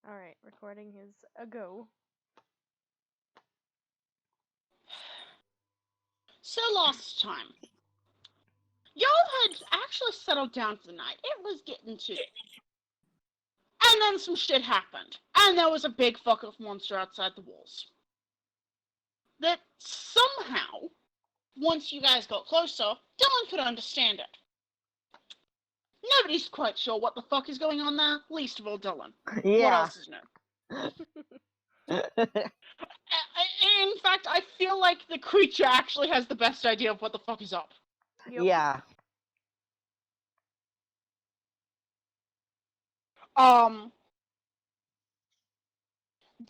Alright, recording is a go. So last time, y'all had actually settled down for the night. It was getting to... And then some shit happened. And there was a big fuck-off monster outside the walls. That somehow, once you guys got closer, Dylan could understand it. Nobody's quite sure what the fuck is going on there, least of all Dylan. What Yeah. else is new? In fact, I feel like the creature actually has the best idea of what the fuck is up. Yep. Yeah.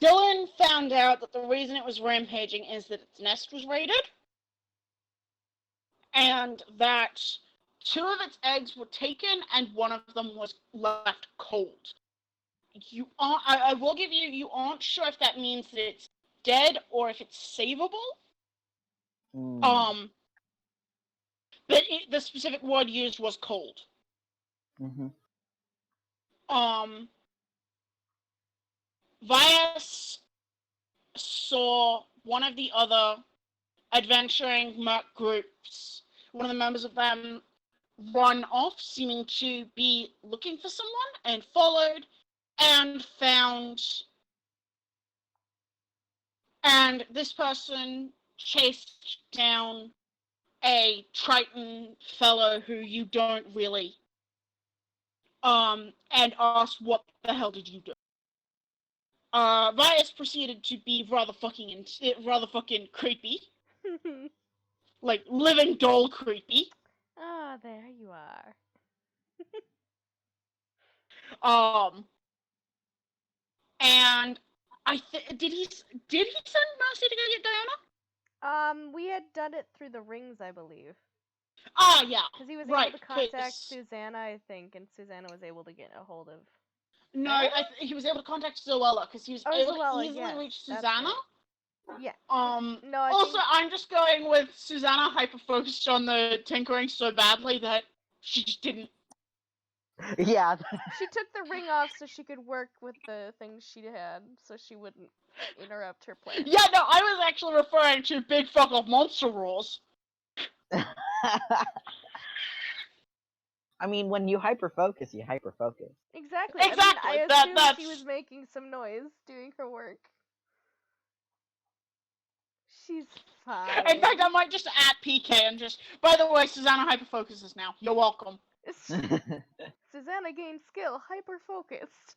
Dylan found out that the reason it was rampaging is that its nest was raided, and that 2 of its eggs were taken and 1 of them was left cold. I will give you, you aren't sure if that means that it's dead or if it's savable. Mm. But the specific word used was cold. Mm-hmm. Vias saw one of the other adventuring merc groups, one of the members of them, run off, seeming to be looking for someone, and followed, and found... And this person chased down a Triton fellow who you don't really... and asked, what the hell did you do? Vias proceeded to be rather fucking creepy. Like, living doll creepy. Ah, there you are. And did he send Mercy to go get Diana? We had done it through the rings, I believe. Ah, yeah. Because he was right, able to contact Susanna, I think, and Susanna was able to get a hold of... No, he was able to contact Zoella, because he was able to easily yes, reach Susanna. Right. Yeah. No, also, I'm just going with Susanna hyper-focused on the tinkering so badly that she just didn't. Yeah. She took the ring off so she could work with the things she had, so she wouldn't interrupt her plan. Yeah, no, I was actually referring to big fuck-off monster rules. I mean, when you hyper-focus, you hyper-focus. Exactly. Exactly. I mean, I assumed she was making some noise doing her work. She's fine. In fact, I might just add PK and just... By the way, Susanna hyper-focuses now. You're welcome. Susanna gained skill, hyper-focused.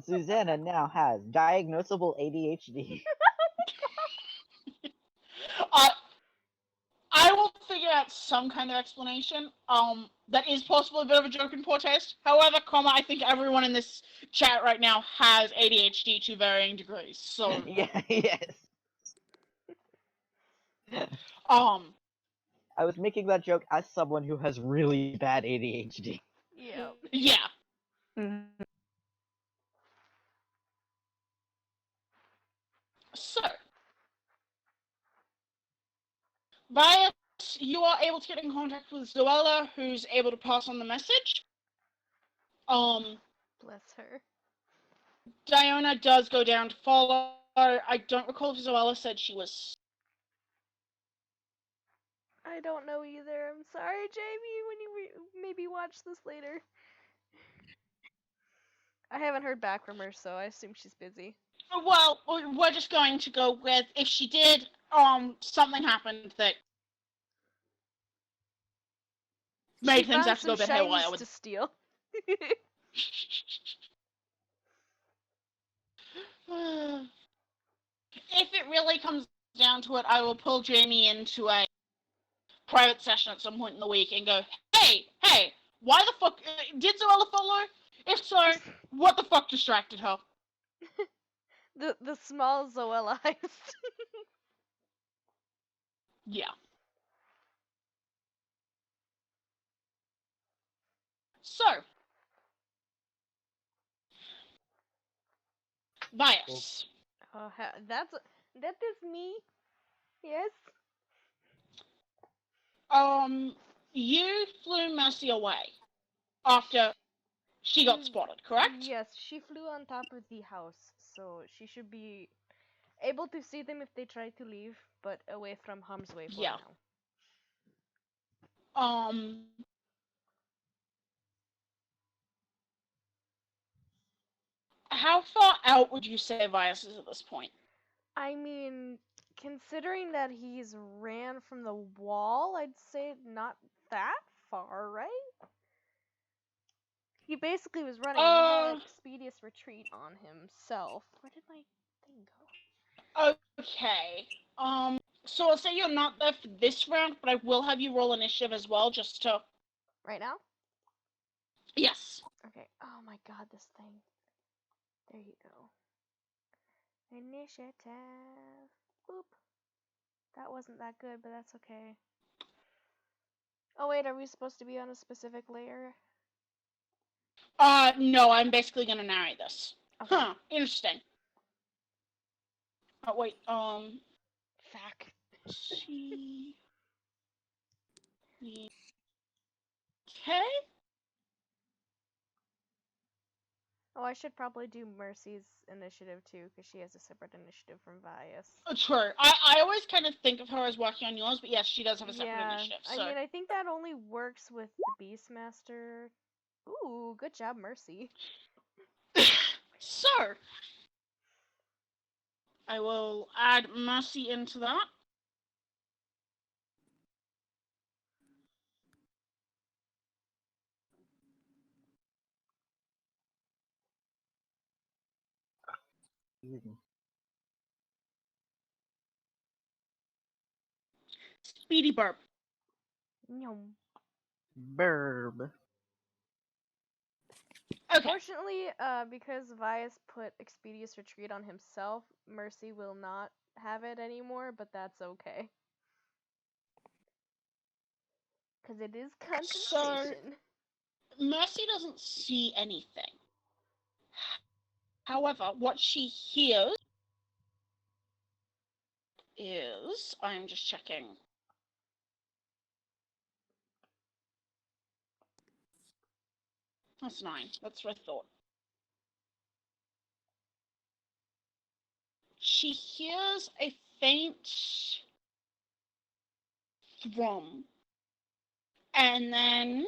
Susanna now has diagnosable ADHD. I will figure out some kind of explanation. That is possibly a bit of a joke in poor taste. However, I think everyone in this chat right now has ADHD to varying degrees. So Yeah, yes. I was making that joke as someone who has really bad ADHD. Yeah. Yeah. So, Vias, you are able to get in contact with Zoella, who's able to pass on the message. Bless her. Diana does go down to follow. I don't recall if Zoella said she was... I don't know either. I'm sorry, Jamie, when you maybe watch this later. I haven't heard back from her, so I assume she's busy. Well, we're just going to go with, if she did, something happened that made things have to go a bit haywire. To steal. If it really comes down to it, I will pull Jamie into a private session at some point in the week and go, hey, why the fuck, did Zoella follow? If so, what the fuck distracted her? The small Zoella heist. Yeah. So, Vias. Oh, that is me. Yes. You flew Mercy away after She got spotted, correct? Yes, she flew on top of the house, so she should be able to see them if they try to leave, but away from harm's way for Yeah. now. How far out would you say Vias is at this point? I mean, considering that he's ran from the wall, I'd say not that far, right? He basically was running and he had Expedious Retreat on himself. Where did my thing go? Okay. So I'll say you're not there for this round, but I will have you roll initiative as well, just to... Right now? Yes. Okay. Oh my god, this thing. There you go. Initiative. Boop. That wasn't that good, but that's okay. Oh wait, are we supposed to be on a specific layer? No, I'm basically gonna narrate this. Okay. Huh, interesting. Oh, wait, Fuck. see... Okay? Oh, I should probably do Mercy's initiative too, because she has a separate initiative from Vias. True. I always kind of think of her as working on yours, but yes, she does have a separate initiative, so... I mean, I think that only works with the Beastmaster. Ooh, good job, Mercy. So... I will add Mercy into that. Speedy burp. Yum. Burb. Okay. Fortunately, because Vias put Expedious Retreat on himself, Mercy will not have it anymore, but that's okay. Because it is concentration. So, Mercy doesn't see anything. However, what she hears is... I'm just checking. That's 9. That's what I thought. She hears a faint thrum. And then...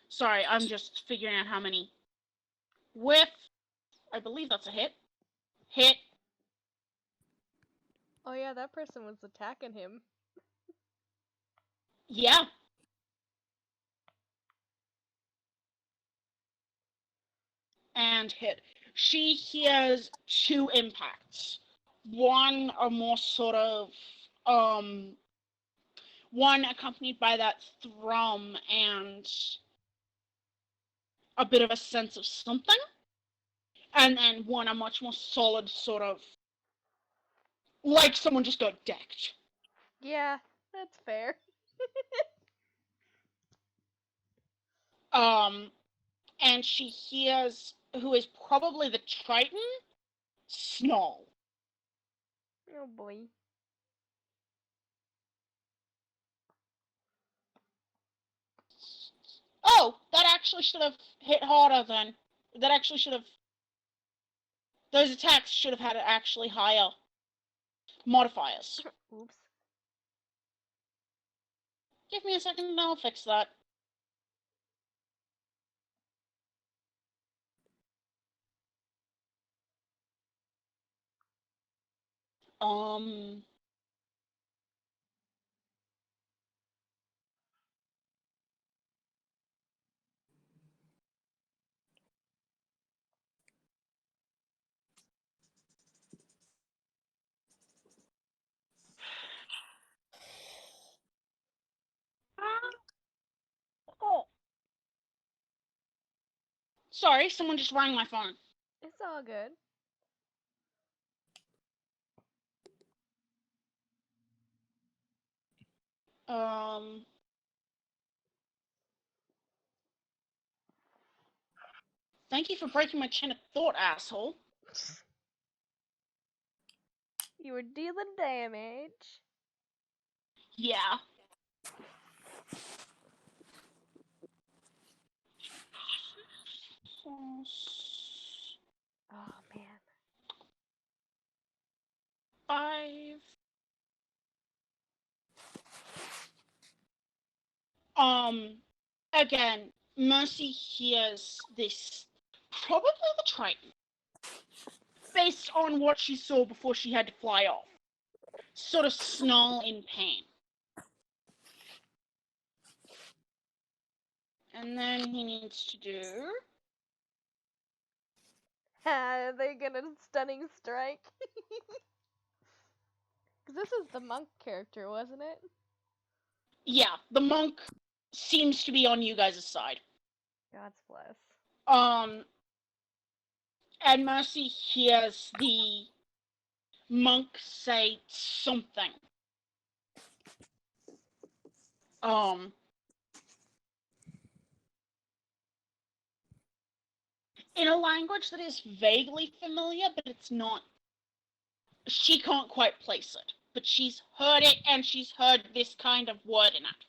Sorry, I'm just figuring out how many. With... I believe that's a hit. Hit. Oh yeah, that person was attacking him. Yeah. And hit. She hears 2 impacts. One are more sort of, one accompanied by that thrum and a bit of a sense of something. And then one a much more solid sort of, like someone just got decked. Yeah, that's fair. And she hears who is probably the Triton snarl. Oh boy. Oh, that actually should have hit harder then. That actually should have... Those attacks should have had actually higher modifiers. Oops. Give me a second and I'll fix that. Um... Oh. Sorry, someone just rang my phone. It's all good. Thank you for breaking my chain of thought, asshole. You were dealing damage. Yeah. Oh man. 5. Again, Mercy hears this, probably the Triton, based on what she saw before she had to fly off. Sort of snarl in pain. And then he needs to do... They get a stunning strike. Cause this is the monk character, wasn't it? Yeah, the monk seems to be on you guys' side. God's bless. And Mercy hears the monk say something. In a language that is vaguely familiar, but it's not. She can't quite place it, but she's heard it, and she's heard this kind of word in it.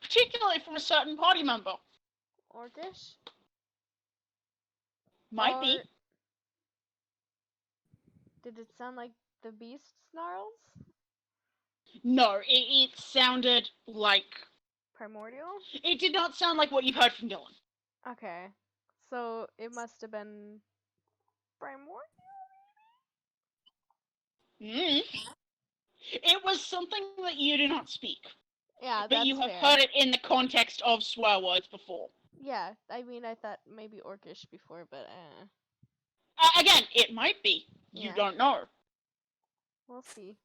Particularly from a certain party member. Orcish? Might be. Did it sound like the beast snarls? No, it sounded like... Primordial? It did not sound like what you heard from Dylan. Okay. So it must have been primordial? It was something that you do not speak. Yeah, but that's you have fair. heard it in the context of swear words before. Yeah, I mean, I thought maybe Orcish before, but Again, it might be. You Yeah. don't know. We'll see.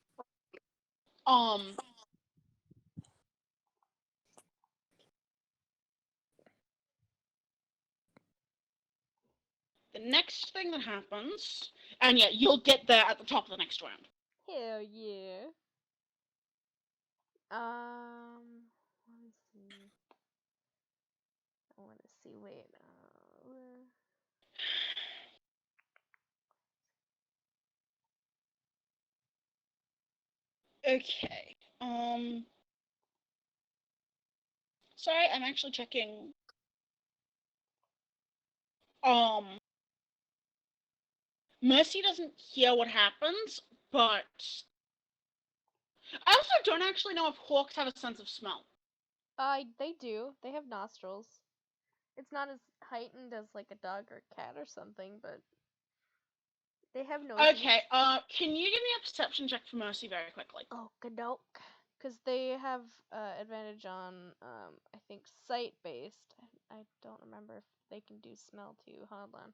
The next thing that happens, and yeah, you'll get there at the top of the next round. Hell yeah. Let me see. I want to see. Wait. Okay. Sorry, I'm actually checking. Mercy doesn't hear what happens, but I also don't actually know if hawks have a sense of smell. They do. They have nostrils. It's not as heightened as like a dog or a cat or something, but they have noses. Okay, can you give me a perception check for Mercy very quickly? Okey-doke. Because they have advantage on, I think, sight-based. I don't remember if they can do smell too. Hold on.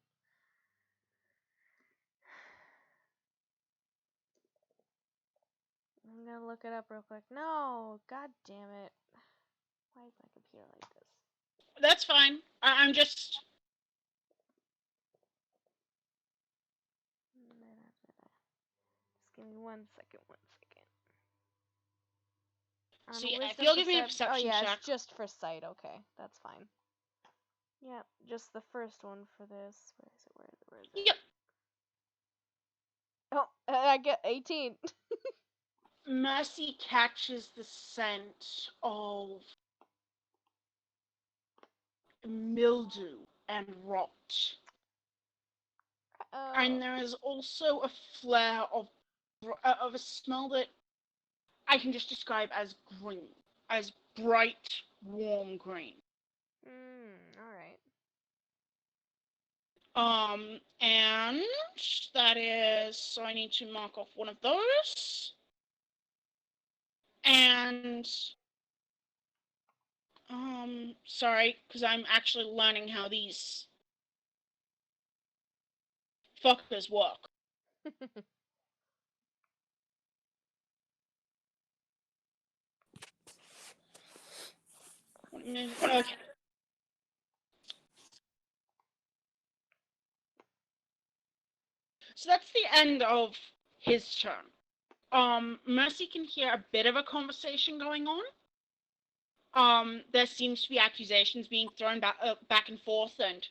I'm gonna look it up real quick. No! God damn it. Why is my computer like this? That's fine. I'm just... Just give me 1 second, 1 second. See, if you'll give me a perception Oh yeah, check. it's just for sight. Okay, that's fine. Yep, just the first one for this. Where is it? Yep. Oh, I get 18. Mercy catches the scent of mildew and rot. And there is also a flare of a smell that I can just describe as green, as bright, warm green. Alright. And that is, so I need to mark off one of those. And, sorry, because I'm actually learning how these fuckers work. Okay. So that's the end of his turn. Mercy can hear a bit of a conversation going on. There seems to be accusations being thrown back and forth, and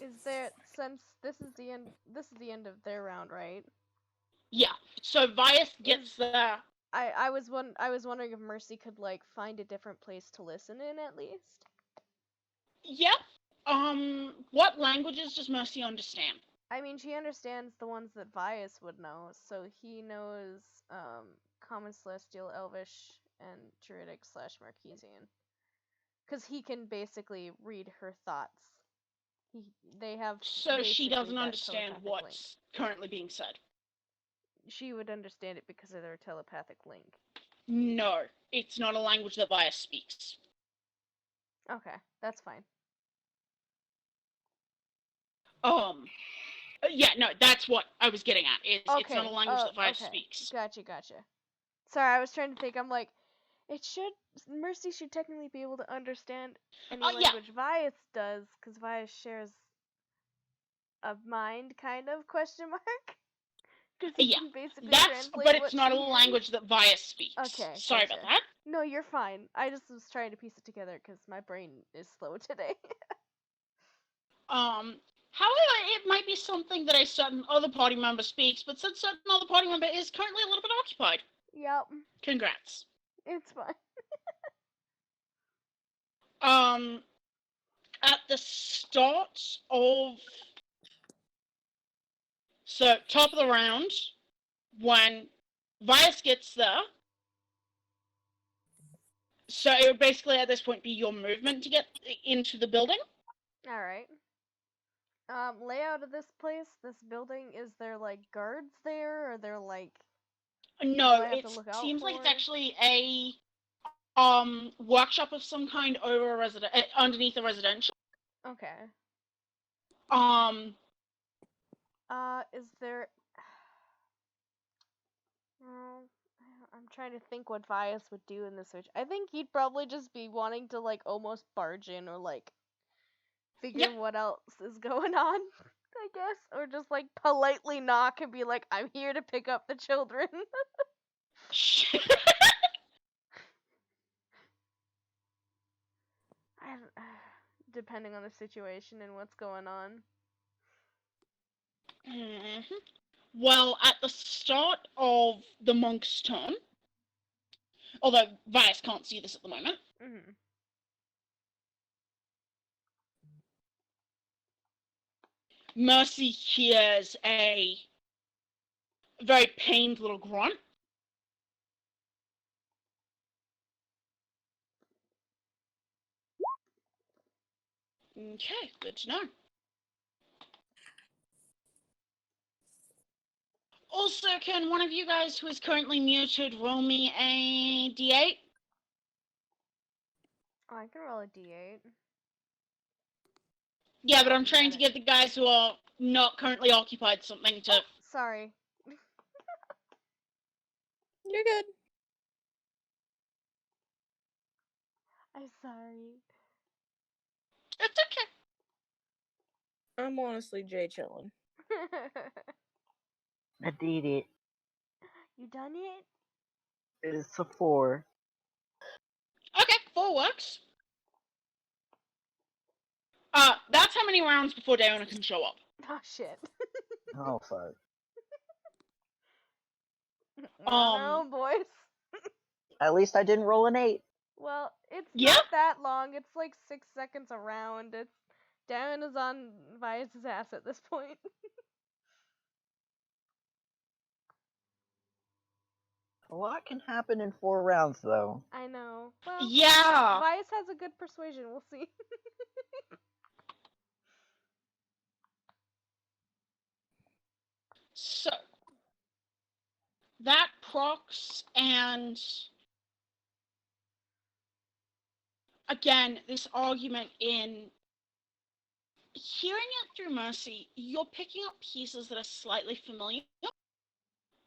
Is there, since this is the end of their round, right? Yeah. So Vias gets the. I was wondering if Mercy could like find a different place to listen in at least. Yep. What languages does Mercy understand? I mean, she understands the ones that Vias would know, so he knows Common Celestial, Elvish, and Druidic / Marquesian. Because he can basically read her thoughts. They have So she basically doesn't that understand telepathic link. what's currently being said. She would understand it because of their telepathic link. No, it's not a language that Vias speaks. Okay, that's fine. Yeah, no, that's what I was getting at. It's not a Okay. language that Vias Okay. speaks. Gotcha. Sorry, I was trying to think. I'm like, Mercy should technically be able to understand any Yeah. language Vias does, because Vias shares a mind, kind of, question mark? Because he Yeah. can basically That's, translate but what it's not she a hears. language that Vias speaks. Okay, Sorry gotcha. about that. No, you're fine. I just was trying to piece it together because my brain is slow today. However, it might be something that a certain other party member speaks, but since certain other party member is currently a little bit occupied. Yep, Congrats. it's fine. At the start of, so top of the round, when Vias gets there, so it would basically at this point be your movement to get into the building. Alright. Layout of this place, this building, is there like guards there? Or there like No, I have it to look out seems like it's for? actually a workshop of some kind over a underneath a residential. Okay. Is there well, I'm trying to think what Vias would do in this situation. I think he'd probably just be wanting to like almost barge in or like figure what else is going on, I guess, or just like politely knock and be like, "I'm here to pick up the children." I don't, depending on the situation and what's going on. Well, at the start of the monk's turn, although Vias can't see this at the moment, Mercy hears a very pained little grunt. Okay, good to know. Also, can one of you guys who is currently muted roll me a d8? Oh, I can roll a d8. Yeah, but I'm trying to get the guys who are not currently occupied something to... Sorry. You're good. I'm sorry. It's okay. I'm honestly Jay chilling. I did it. You done it? It's a 4. Okay, 4 works. That's how many rounds before Diona can show up. Oh shit. Oh, fuck. No, boys. At least I didn't roll an 8. Well, it's Yeah. not that long. It's like 6 seconds a round. It's Diana's on Vias' ass at this point. A lot can happen in 4 rounds, though. I know. Well, Yeah. Vias has a good persuasion. We'll see. So, that procs, and again, this argument in hearing it through Mercy, you're picking up pieces that are slightly familiar.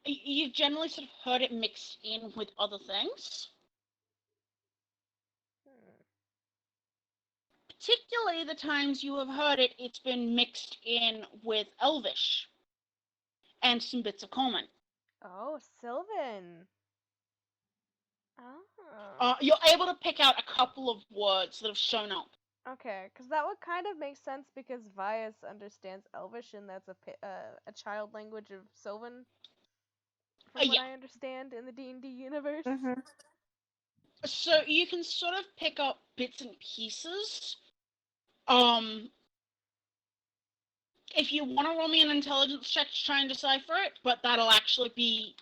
You've generally sort of heard it mixed in with other things. Particularly the times you have heard it, it's been mixed in with Elvish and some bits of Common. Oh, Sylvan. Oh. You're able to pick out a couple of words that have shown up. Okay, because that would kind of make sense because Vias understands Elvish, and that's a child language of Sylvan, from what Yeah. I understand in the D&D universe. Mm-hmm. So you can sort of pick up bits and pieces. If you want to roll me an intelligence check to try and decipher it, but that'll actually be,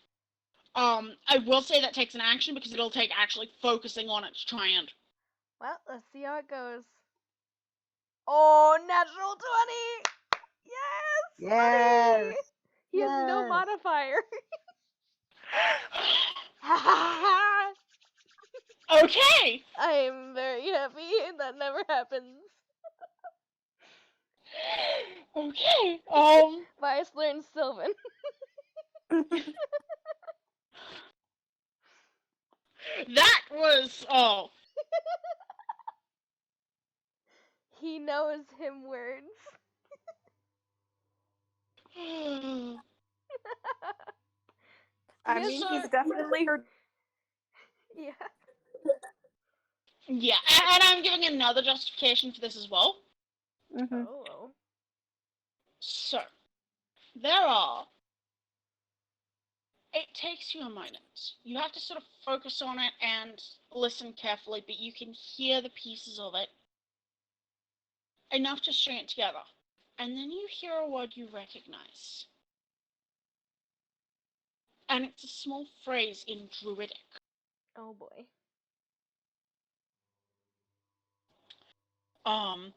I will say that takes an action because it'll take actually focusing on it to try and. Well, let's see how it goes. Oh, natural 20! Yes! Yes! Buddy! He has no Yes! modifier. Okay! I am very happy. That never happens. Okay, Vias learns Sylvan. that was, He knows him words. I Yes, mean, So- he's definitely heard. Yeah. yeah, and I'm giving another justification for this as well. Mm-hmm. Oh. So, there are. It takes you a moment. You have to sort of focus on it and listen carefully, but you can hear the pieces of it enough to string it together. And then you hear a word you recognize. And it's a small phrase in Druidic. Oh boy. I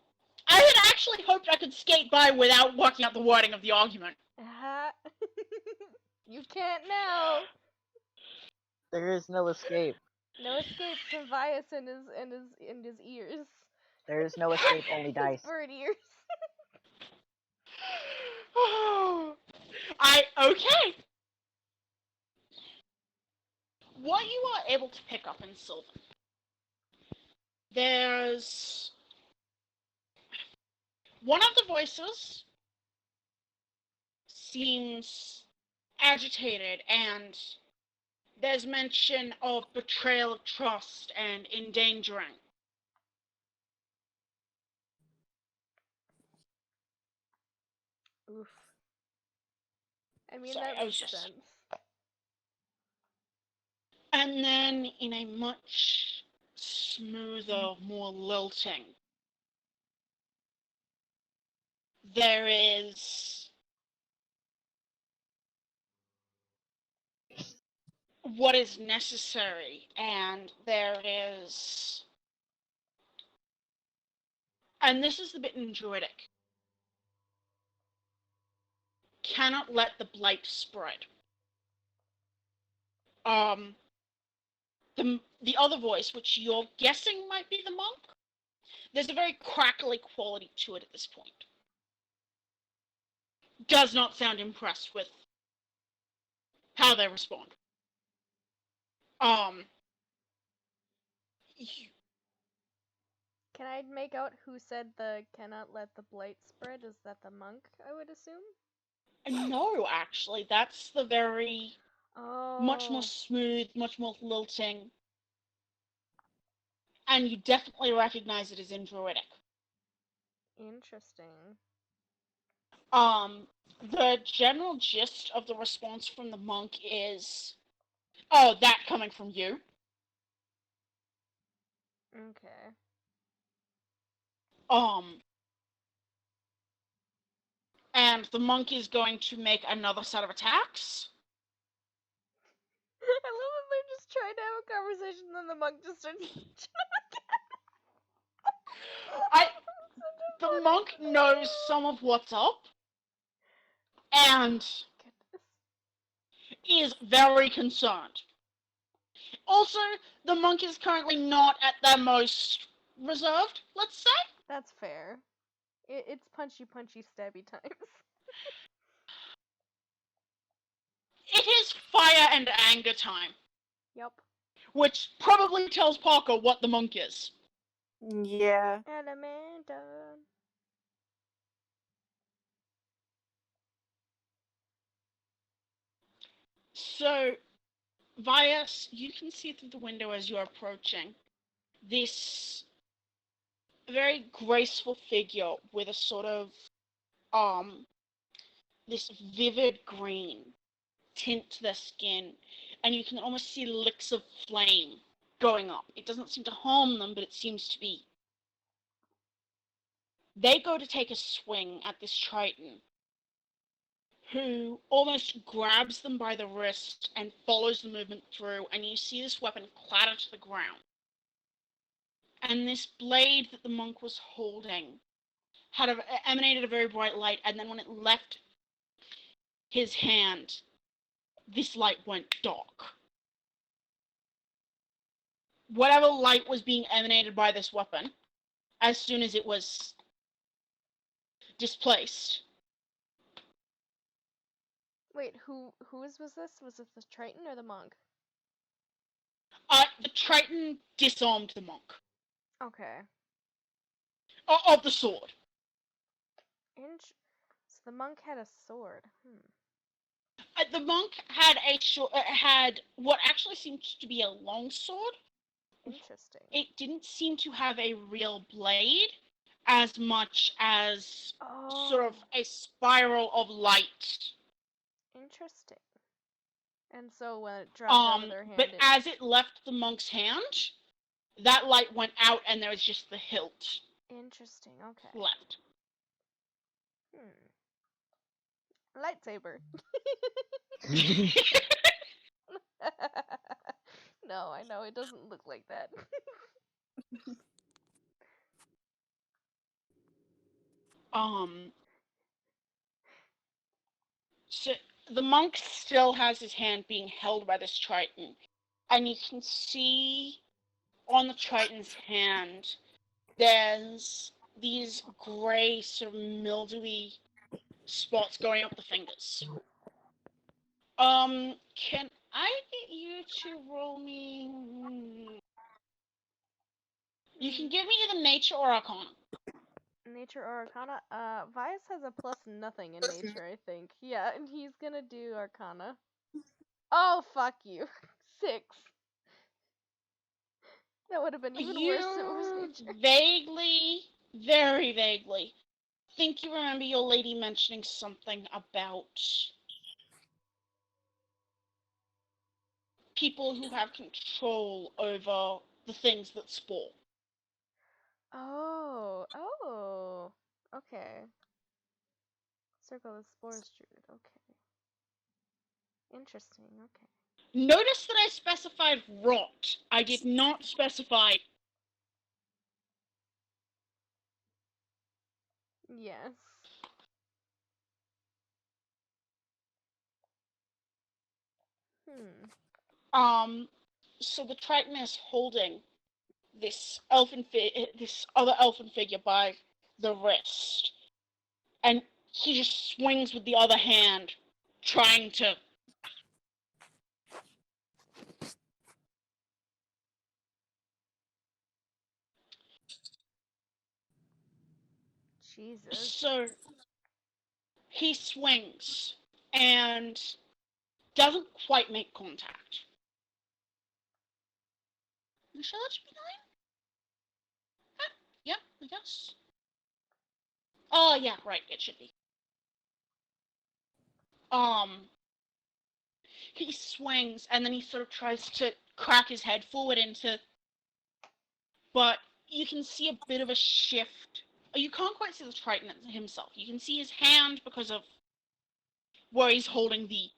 had actually hoped I could skate by without working out the wording of the argument. You can't now. There is no escape. No escape from Vias and his ears. There is no escape, only His dice. bird ears. Okay. What you are able to pick up in Sylvan, there's one of the voices seems agitated, and there's mention of betrayal of trust and endangering. Oof. I mean, Sorry, that I was makes just- sense. And then in a much smoother, more lilting, there is what is necessary, and there is, and this is the bit in Druidic, cannot let the blight spread. The other voice, which you're guessing might be the monk, there's a very crackly quality to it at this point. Does not sound impressed with how they respond. Can I make out who said the cannot let the blight spread? Is that the monk, I would assume? No, actually, that's the very Oh. much more smooth, much more lilting, and you definitely recognize it as in Druidic. Interesting. The general gist of the response from the monk is, "Oh, that coming from you." Okay. And the monk is going to make another set of attacks. I love that they're just trying to have a conversation and then the monk just starts. The monk knows some of what's up, and is very concerned. Also, the monk is currently not at their most reserved, let's say. That's fair. It's punchy, stabby times. It is fire and anger time, Yup. which probably tells Parker what the monk is. Yeah. Elemental. So, Vias, you can see through the window as you're approaching this very graceful figure with a sort of um this vivid green tint to their skin, and you can almost see licks of flame going up. It doesn't seem to harm them, but it seems to be. They go to take a swing at this Triton, who almost grabs them by the wrist and follows the movement through, and you see this weapon clatter to the ground. And this blade that the monk was holding emanated a very bright light, and then when it left his hand, this light went dark. Whatever light was being emanated by this weapon, as soon as it was displaced. Wait, whose was this? Was it the Triton or the monk? The Triton disarmed the monk. Okay. Of the sword. So the monk had a sword. The monk had what actually seemed to be a long sword. Interesting. It didn't seem to have a real blade as much as sort of a spiral of light. Interesting. And so when it dropped out of their hand, but as it left the monk's hand, that light went out and there was just the hilt. Interesting. Okay. Left. Lightsaber. No, I know it doesn't look like that. So the monk still has his hand being held by this Triton, and you can see on the Triton's hand there's these gray sort of mildewy spots going up the fingers. Can I get you to roll me? You can give me either nature or arcana. Nature or arcana? Vias has a plus nothing in nature, I think. Yeah, and he's gonna do arcana. Oh, fuck you. 6. That would have been even worse if it was nature. Vaguely, very vaguely, think you remember your lady mentioning something about people who have control over the things that spawn. Oh, okay. Circle of spores, Druid. Okay. Interesting. Okay. Notice that I specified rot. I did not specify. Yes. So the Triton is holding this this other elfin figure by the wrist, and he just swings with the other hand, trying to. Jesus. So he swings and doesn't quite make contact. I'm sure that should be 9? Yeah, I guess. Oh, yeah, right, it should be. He swings and then he sort of tries to crack his head forward but you can see a bit of a shift. You can't quite see the Triton himself. You can see his hand because of where he's holding the,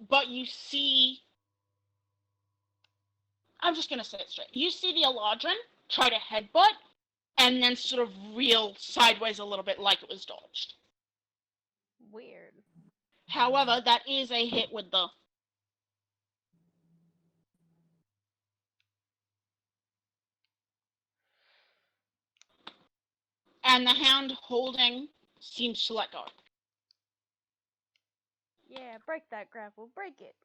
but you see, I'm just gonna say it straight. You see the Eladrin try to headbutt and then sort of reel sideways a little bit like it was dodged. Weird. However, that is a hit with the. And the hand holding seems to let go. Yeah, break that grapple. Break it.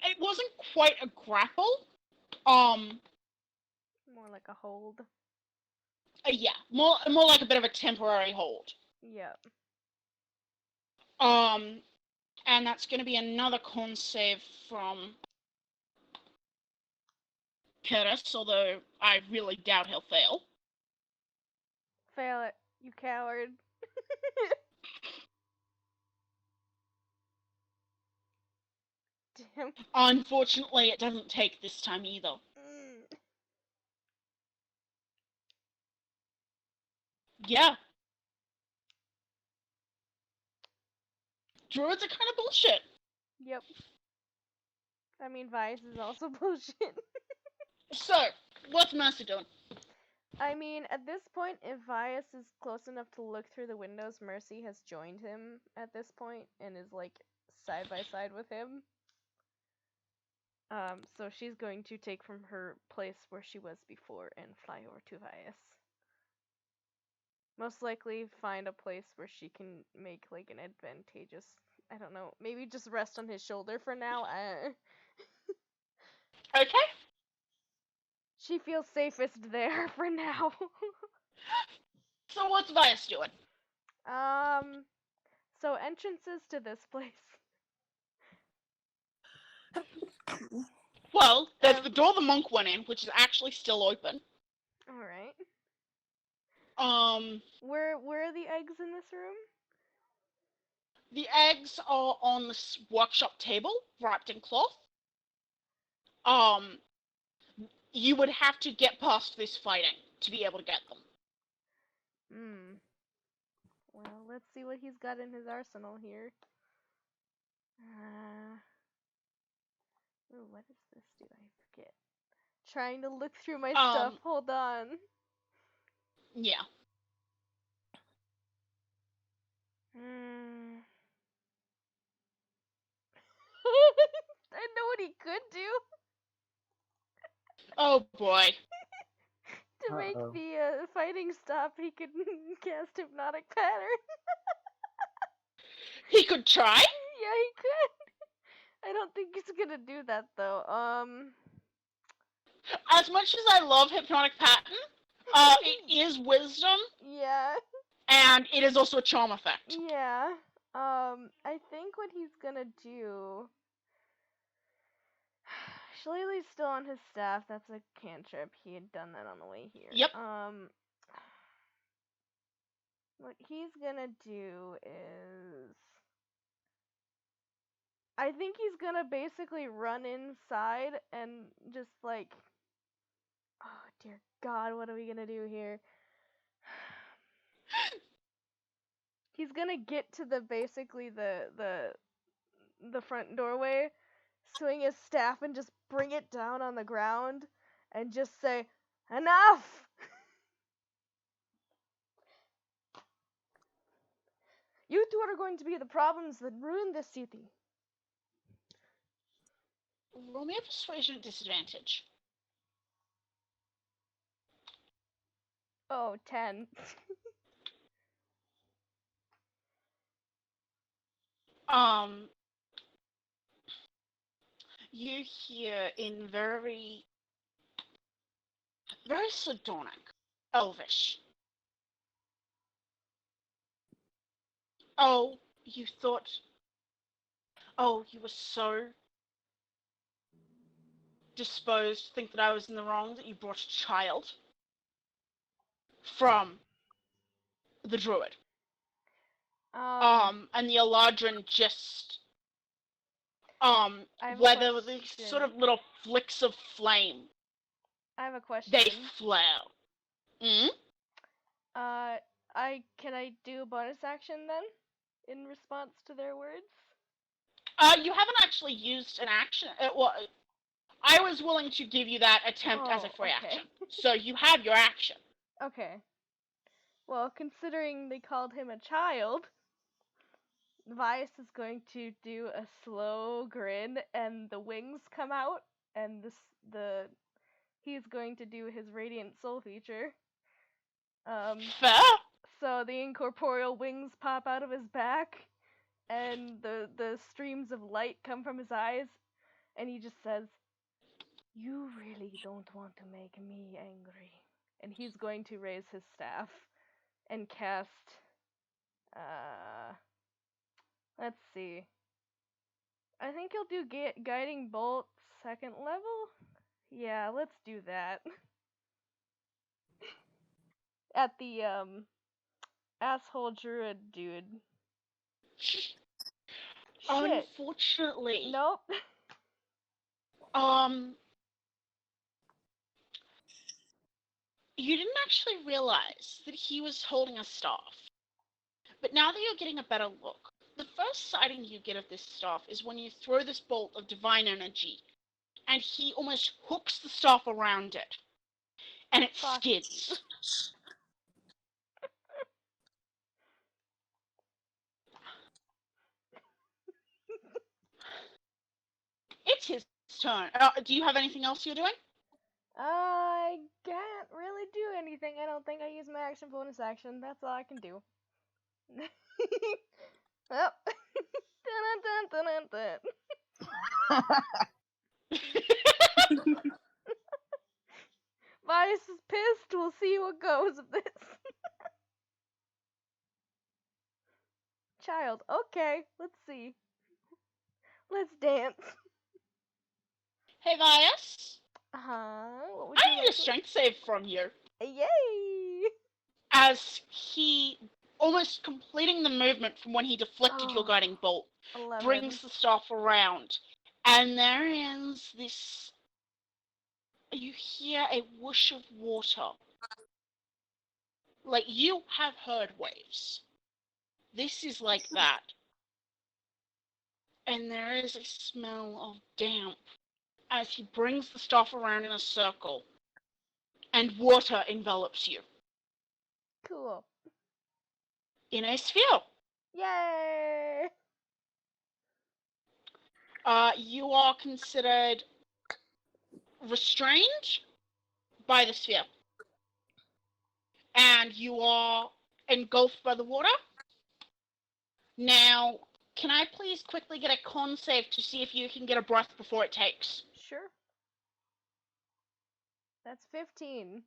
It wasn't quite a grapple. More like a hold. Yeah, more like a bit of a temporary hold. Yep. And that's going to be another con save from Curtis, although I really doubt he'll fail. Fail it, you coward. Damn. Unfortunately, it doesn't take this time either. Yeah. Druids are kind of bullshit. Yep. I mean, Vice is also bullshit. So, what's Mercy doing? I mean, at this point, if Vias is close enough to look through the windows, Mercy has joined him at this point and is like side by side with him. So she's going to take from her place where she was before and fly over to Vias. Most likely find a place where she can make like an advantageous, I don't know, maybe just rest on his shoulder for now. Okay. She feels safest there for now. So what's Vias doing? So entrances to this place. Well, there's the door the monk went in, which is actually still open. Alright. Where are the eggs in this room? The eggs are on this workshop table, wrapped in cloth. You would have to get past this fighting to be able to get them. Well, let's see what he's got in his arsenal here. What does this do? I forget. Trying to look through my stuff. Hold on. Yeah. I know what he could do. Oh boy. To make the fighting stop, he could cast Hypnotic Pattern. He could try? Yeah, he could. I don't think he's gonna do that though. As much as I love Hypnotic Pattern, it is wisdom. Yeah. And it is also a charm effect. Yeah. I think what he's gonna do. Shillelagh's still on his staff. That's a cantrip. He had done that on the way here. Yep. What he's gonna do is, I think he's gonna basically run inside and just like, oh dear God, what are we gonna do here? He's gonna get to the basically the front doorway, swing his staff and just bring it down on the ground and just say, "Enough!" You two are going to be the problems that ruin this city. Roll me a persuasion at disadvantage. Oh, 10. You hear in very sardonic, elvish. Oh, you thought. Oh, you were so disposed to think that I was in the wrong that you brought a child from the druid. And the Eladrin just where there were these sort of little flicks of flame. I have a question. They flare. Can I do a bonus action then, in response to their words? You haven't actually used an action. Well, I was willing to give you that attempt as a free action, so you have your action. Okay. Well, considering they called him a child, Vice is going to do a slow grin, and the wings come out, and he's going to do his Radiant Soul feature. Fair. So the incorporeal wings pop out of his back, and the streams of light come from his eyes, and he just says, "You really don't want to make me angry." And he's going to raise his staff and cast, let's see. I think he'll do Guiding Bolt 2nd level, Yeah, let's do that. At the asshole druid dude. Shit. Unfortunately, Nope. you didn't actually realize that he was holding a staff. But now that you're getting a better look, the first sighting you get of this staff is when you throw this bolt of divine energy, and he almost hooks the staff around it, and it Fuck. skids. It's his turn. Do you have anything else you're doing? I can't really do anything. I don't think I use my action bonus action. That's all I can do. Oh. Dun, dun, dun, dun, dun. Vice is pissed. We'll see what goes of this. Child. Okay, let's see. Let's dance. Hey, Vias. What would I you need like a strength save from you. Yay! As he, almost completing the movement from when he deflected your Oh, guiding bolt, 11. brings the staff around. And there is this... You hear a whoosh of water. Like, you have heard waves. This is like that. And there is a smell of damp as he brings the staff around in a circle. And water envelops you. Cool. In a sphere. Yay! You are considered restrained by the sphere. And you are engulfed by the water. Now, can I please quickly get a con save to see if you can get a breath before it takes? Sure. That's 15.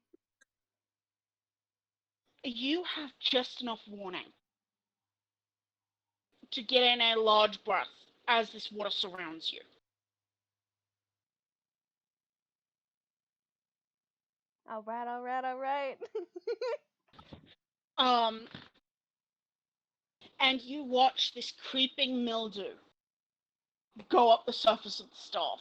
You have just enough warning to get in a large breath as this water surrounds you. Alright, alright, alright. And you watch this creeping mildew go up the surface of the staff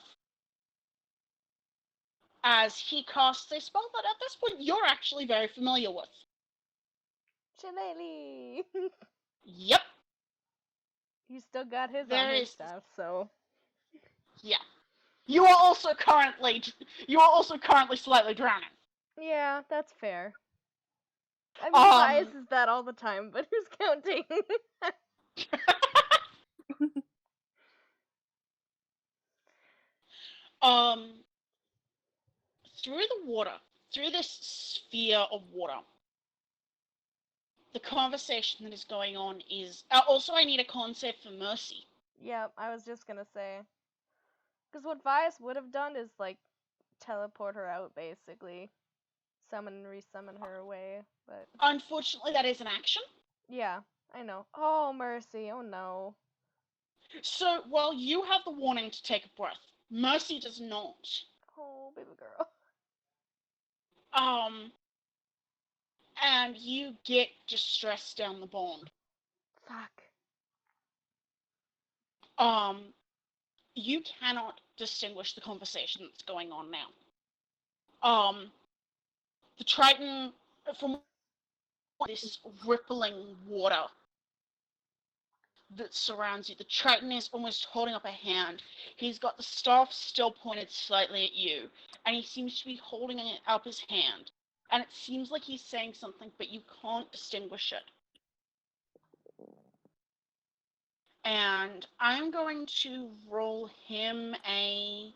as he casts a spell that at this point you're actually very familiar with. Shillelagh! Yep. He still got his There on his is- stuff, so. Yeah. You are also currently slightly drowning. Yeah, that's fair. I mean, Um, Bias is that all the time, but who's counting? Through the water, through this sphere of water, the conversation that is going on is... also, I need a concept for Mercy. Yep, I was just gonna say. Because what Bias would have done is, like, teleport her out, basically. Summon and resummon her away, but... Unfortunately, that is an action. Yeah, I know. Oh, Mercy, oh no. So, while you have the warning to take a breath, Mercy does not. Oh, baby girl. And you get distressed down the bond. Fuck. You cannot distinguish the conversation that's going on now. The Triton, from this rippling water that surrounds you, the Triton is almost holding up a hand. He's got the staff still pointed slightly at you, and he seems to be holding up his hand. And it seems like he's saying something, but you can't distinguish it. And I'm going to roll him a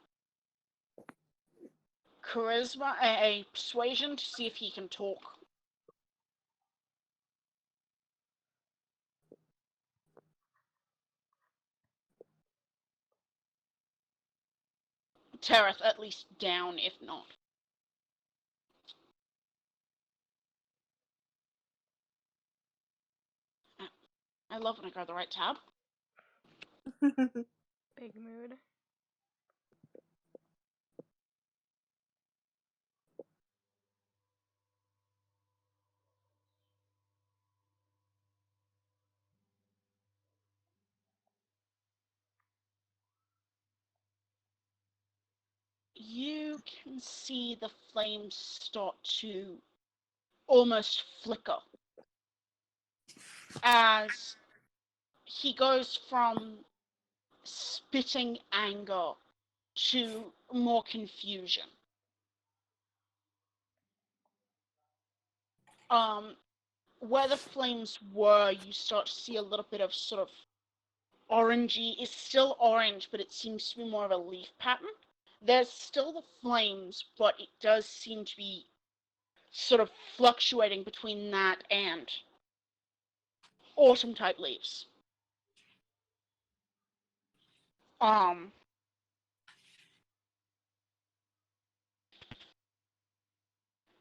charisma, a persuasion to see if he can talk. Tereth at least down, if not. I love when I grab the right tab. Big mood. you can see the flames start to almost flicker as he goes from spitting anger to more confusion. Where the flames were, you start to see a little bit of sort of orangey. It's still orange, but it seems to be more of a leaf pattern. There's still the flames, but it does seem to be sort of fluctuating between that and autumn type leaves.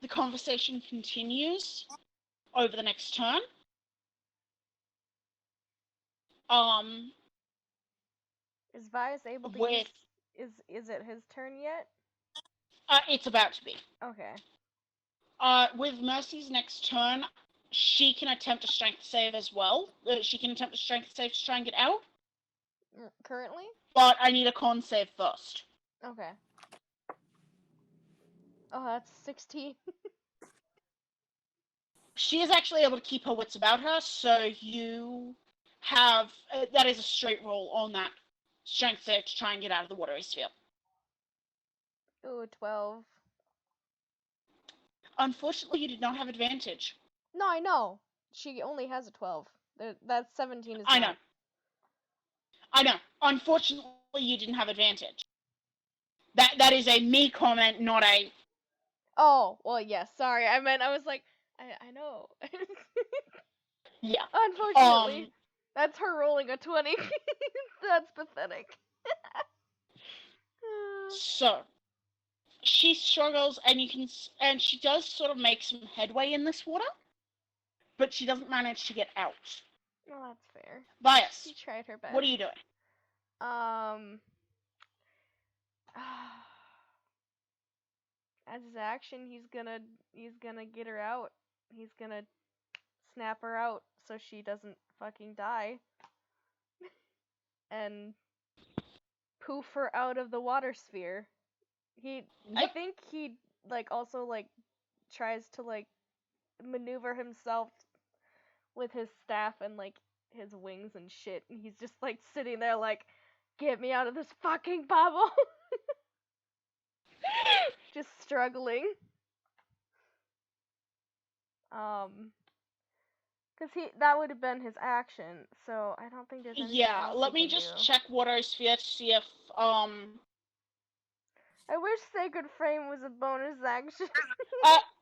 The conversation continues over the next turn. Is Vias able to With use... Is it his turn yet? it's about to be. Okay. With Mercy's next turn, she can attempt a strength save as well. She can attempt a strength save to try and get out. Currently? But I need a con save first. Okay. Oh, that's 16. She is actually able to keep her wits about her, so you have... that is a straight roll on that strength save to try and get out of the watery sphere. Ooh, 12. Unfortunately, you did not have advantage. No, I know. She only has a 12. That 17 is I not. know. Unfortunately, you didn't have advantage. That is a me comment, not a... Oh, well, yes. Sorry. I was like, I know. Yeah. Unfortunately. That's her rolling a 20. That's pathetic. So, she struggles, and she does sort of make some headway in this water, but she doesn't manage to get out. Well, that's fair. Bias, She tried her best. what are you doing? As his action, he's gonna get her out. He's gonna snap her out so she doesn't fucking die. And poof her out of the water sphere. I think he also tries to maneuver himself with his staff and his wings and shit, and he's just sitting there get me out of this fucking bubble. Just struggling. Because that would have been his action, so I don't think there's anything else let he me can just do. check water sphere to see if I wish Sacred Frame was a bonus action.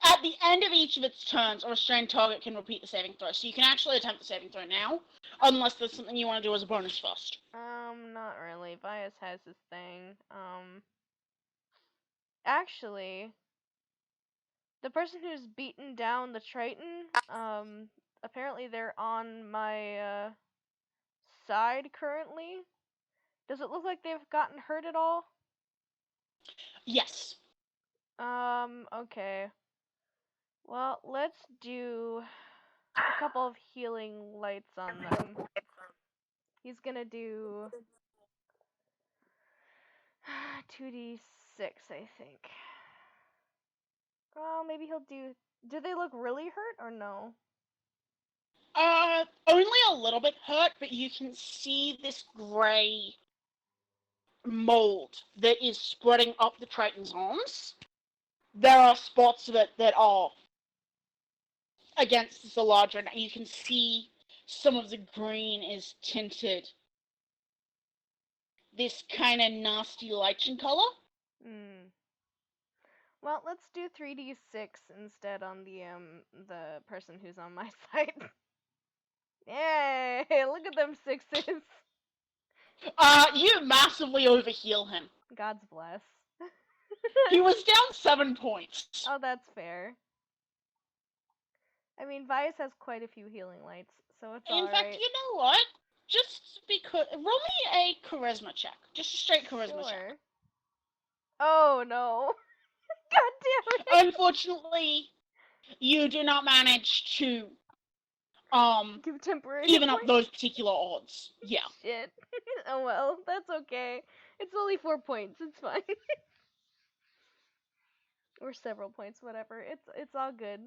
at the end of each of its turns, a restrained target can repeat the saving throw. So you can actually attempt the saving throw now, unless there's something you want to do as a bonus first. Not really. Bias has his thing. Actually, the person who's beaten down the Triton, apparently they're on my, side currently. Does it look like they've gotten hurt at all? Yes. Okay. Well, let's do a couple of healing lights on them. He's gonna do 2d6, I think. Oh, maybe he'll do... Do they look really hurt or no? Only a little bit hurt, but you can see this grey mold that is spreading up the Triton's arms. There are spots of it that are against the larger, and you can see some of the green is tinted this kind of nasty lichen color. Well, let's do 3d6 instead on the person who's on my side. Yay! Look at them sixes. You massively overheal him. God's bless. He was down 7 points. Oh, that's fair. I mean, Vias has quite a few healing lights, so it's alright. In fact, you know what? Just because... Roll me a charisma check. Just a straight charisma check. Oh, no. God damn it. Unfortunately, you do not manage to give temporary even up those particular odds. Yeah. Shit. Oh well, that's okay. It's only 4 points. It's fine. or several points, whatever. It's all good.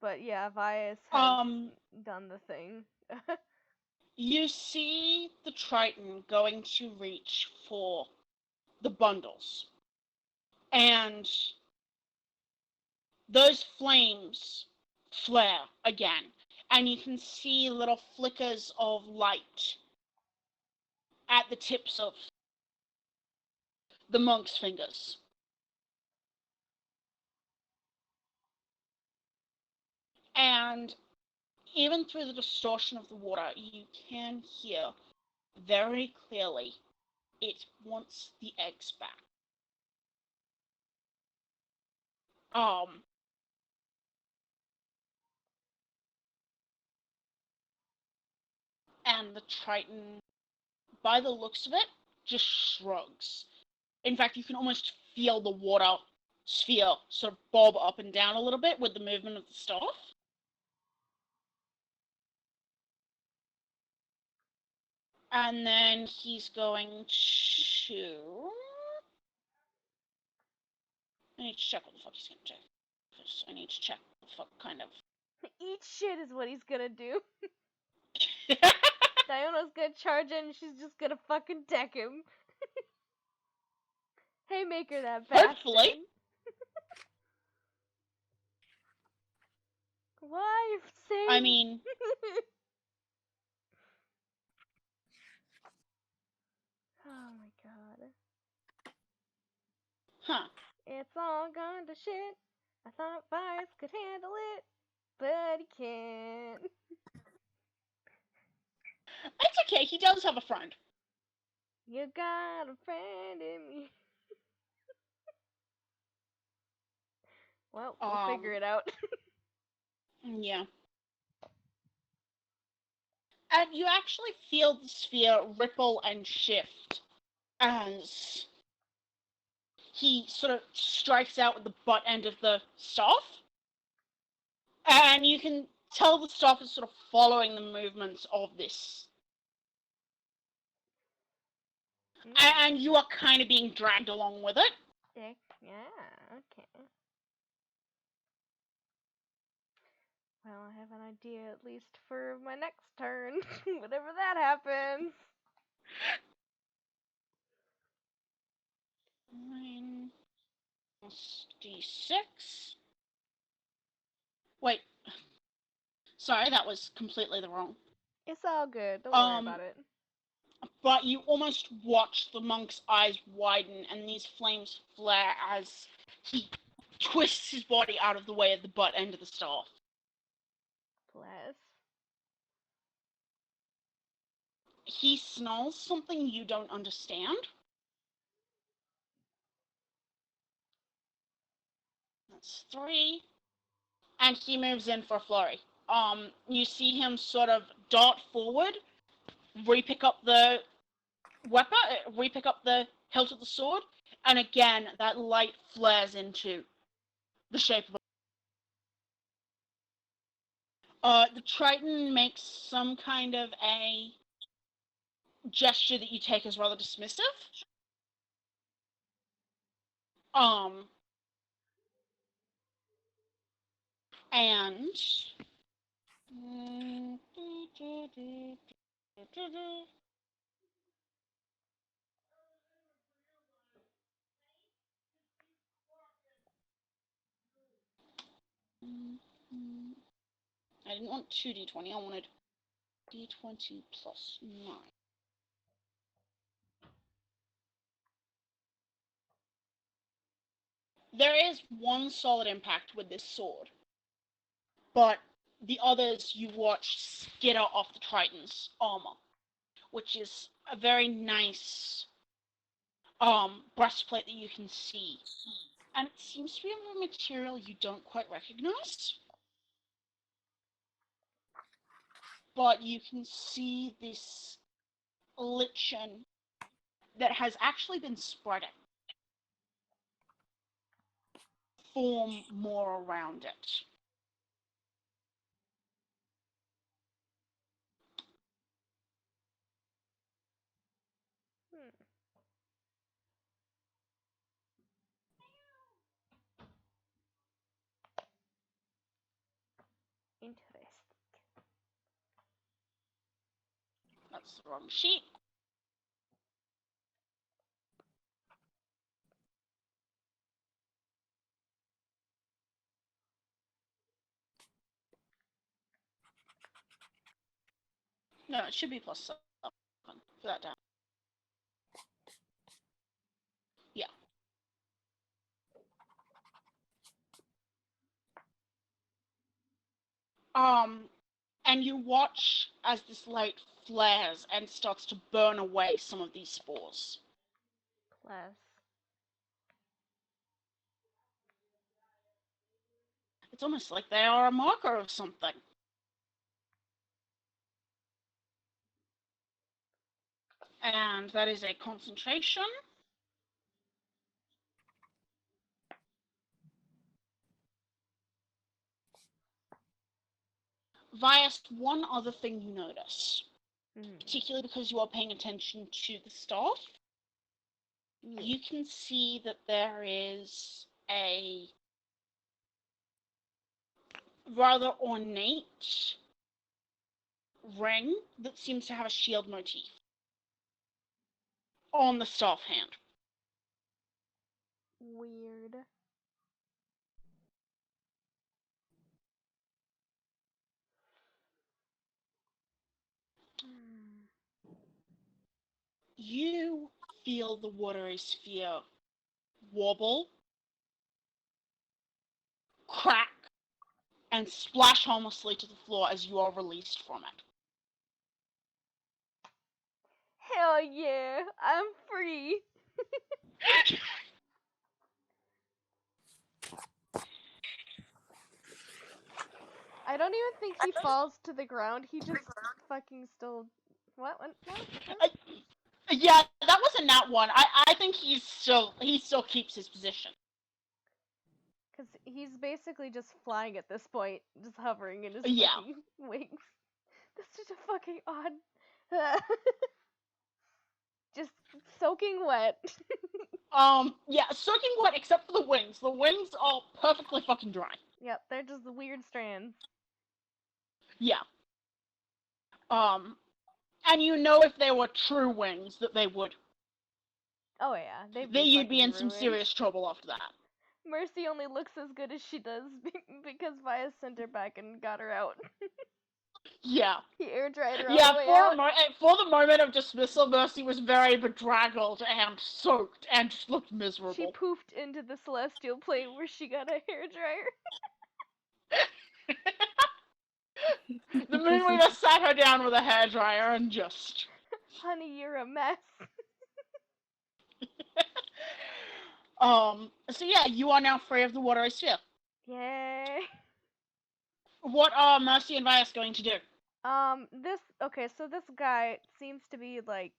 But yeah, Vias has done the thing. You see the Triton going to reach for the bundles, and those flames flare again, and you can see little flickers of light at the tips of the monk's fingers. And even through the distortion of the water, you can hear very clearly it wants the eggs back. And the Triton, by the looks of it, just shrugs. In fact, you can almost feel the water sphere sort of bob up and down a little bit with the movement of the staff. And then he's going to... I need to check what the fuck he's going to do. Because I need to check what the fuck kind of... Eat shit is what he's gonna do. Diona's gonna charge in and she's just gonna fucking deck him. Haymaker that bastard. Hopefully. Why? Save. I mean... Oh my god. Huh. It's all gone to shit. I thought Vice could handle it, but he can't. It's okay, he does have a friend. You got a friend in me. Well, we'll figure it out. Yeah. And you actually feel the sphere ripple and shift as he sort of strikes out with the butt end of the staff. And you can tell the staff is sort of following the movements of this. And you are kind of being dragged along with it. Yeah, okay. Well, I have an idea at least for my next turn, whenever that happens. 9 plus d6. Wait. Sorry, that was completely the wrong. It's all good. Don't worry about it. But you almost watch the monk's eyes widen and these flames flare as he twists his body out of the way of the butt end of the staff. Bless. He smells something you don't understand. That's 3. And he moves in for a flurry. You see him sort of dart forward, re-pick up the weapon, re-pick up the hilt of the sword, and again, that light flares into the shape of the Triton makes some kind of a gesture that you take as rather dismissive. And I didn't want 2d20, I wanted d20 plus 9. There is one solid impact with this sword, but the others you watch skitter off the Triton's armor, which is a very nice breastplate that you can see. And it seems to be of a material you don't quite recognize. But you can see this lichen that has actually been spreading form more around it. that's the wrong sheet. No, it should be +7 for that down. Yeah. And you watch as this light flares and starts to burn away some of these spores. Plus. It's almost like they are a marker of something. And that is a concentration. Vias, one other thing you notice, particularly because you are paying attention to the staff, you can see that there is a rather ornate ring that seems to have a shield motif on the staff hand. Weird. You feel the watery sphere wobble, crack, and splash harmlessly to the floor as you are released from it. Hell yeah, I'm free. I don't even think he falls to the ground. He just fucking still. What? Yeah, that wasn't that one. I think he still keeps his position. Because he's basically just flying at this point, just hovering in his Yeah. fucking wings. That's such a fucking odd. Just soaking wet. Yeah, soaking wet except for the wings. The wings are perfectly fucking dry. Yep, they're just the weird strands. Yeah. And you know if they were true wings that they would. Oh yeah, You'd be in fucking some ruined. serious trouble after that. Mercy only looks as good as she does because Vias sent her back and got her out. Yeah. He air dried her Yeah, all the way out. for the moment of dismissal, Mercy was very bedraggled and soaked and just looked miserable. She poofed into the celestial plane where she got a hair dryer. The Moonweaver sat her down with a hairdryer and just... Honey, you're a mess. So yeah, you are now free of the watery sphere. Yay. What are Mercy and Vias going to do? So this guy seems to be like,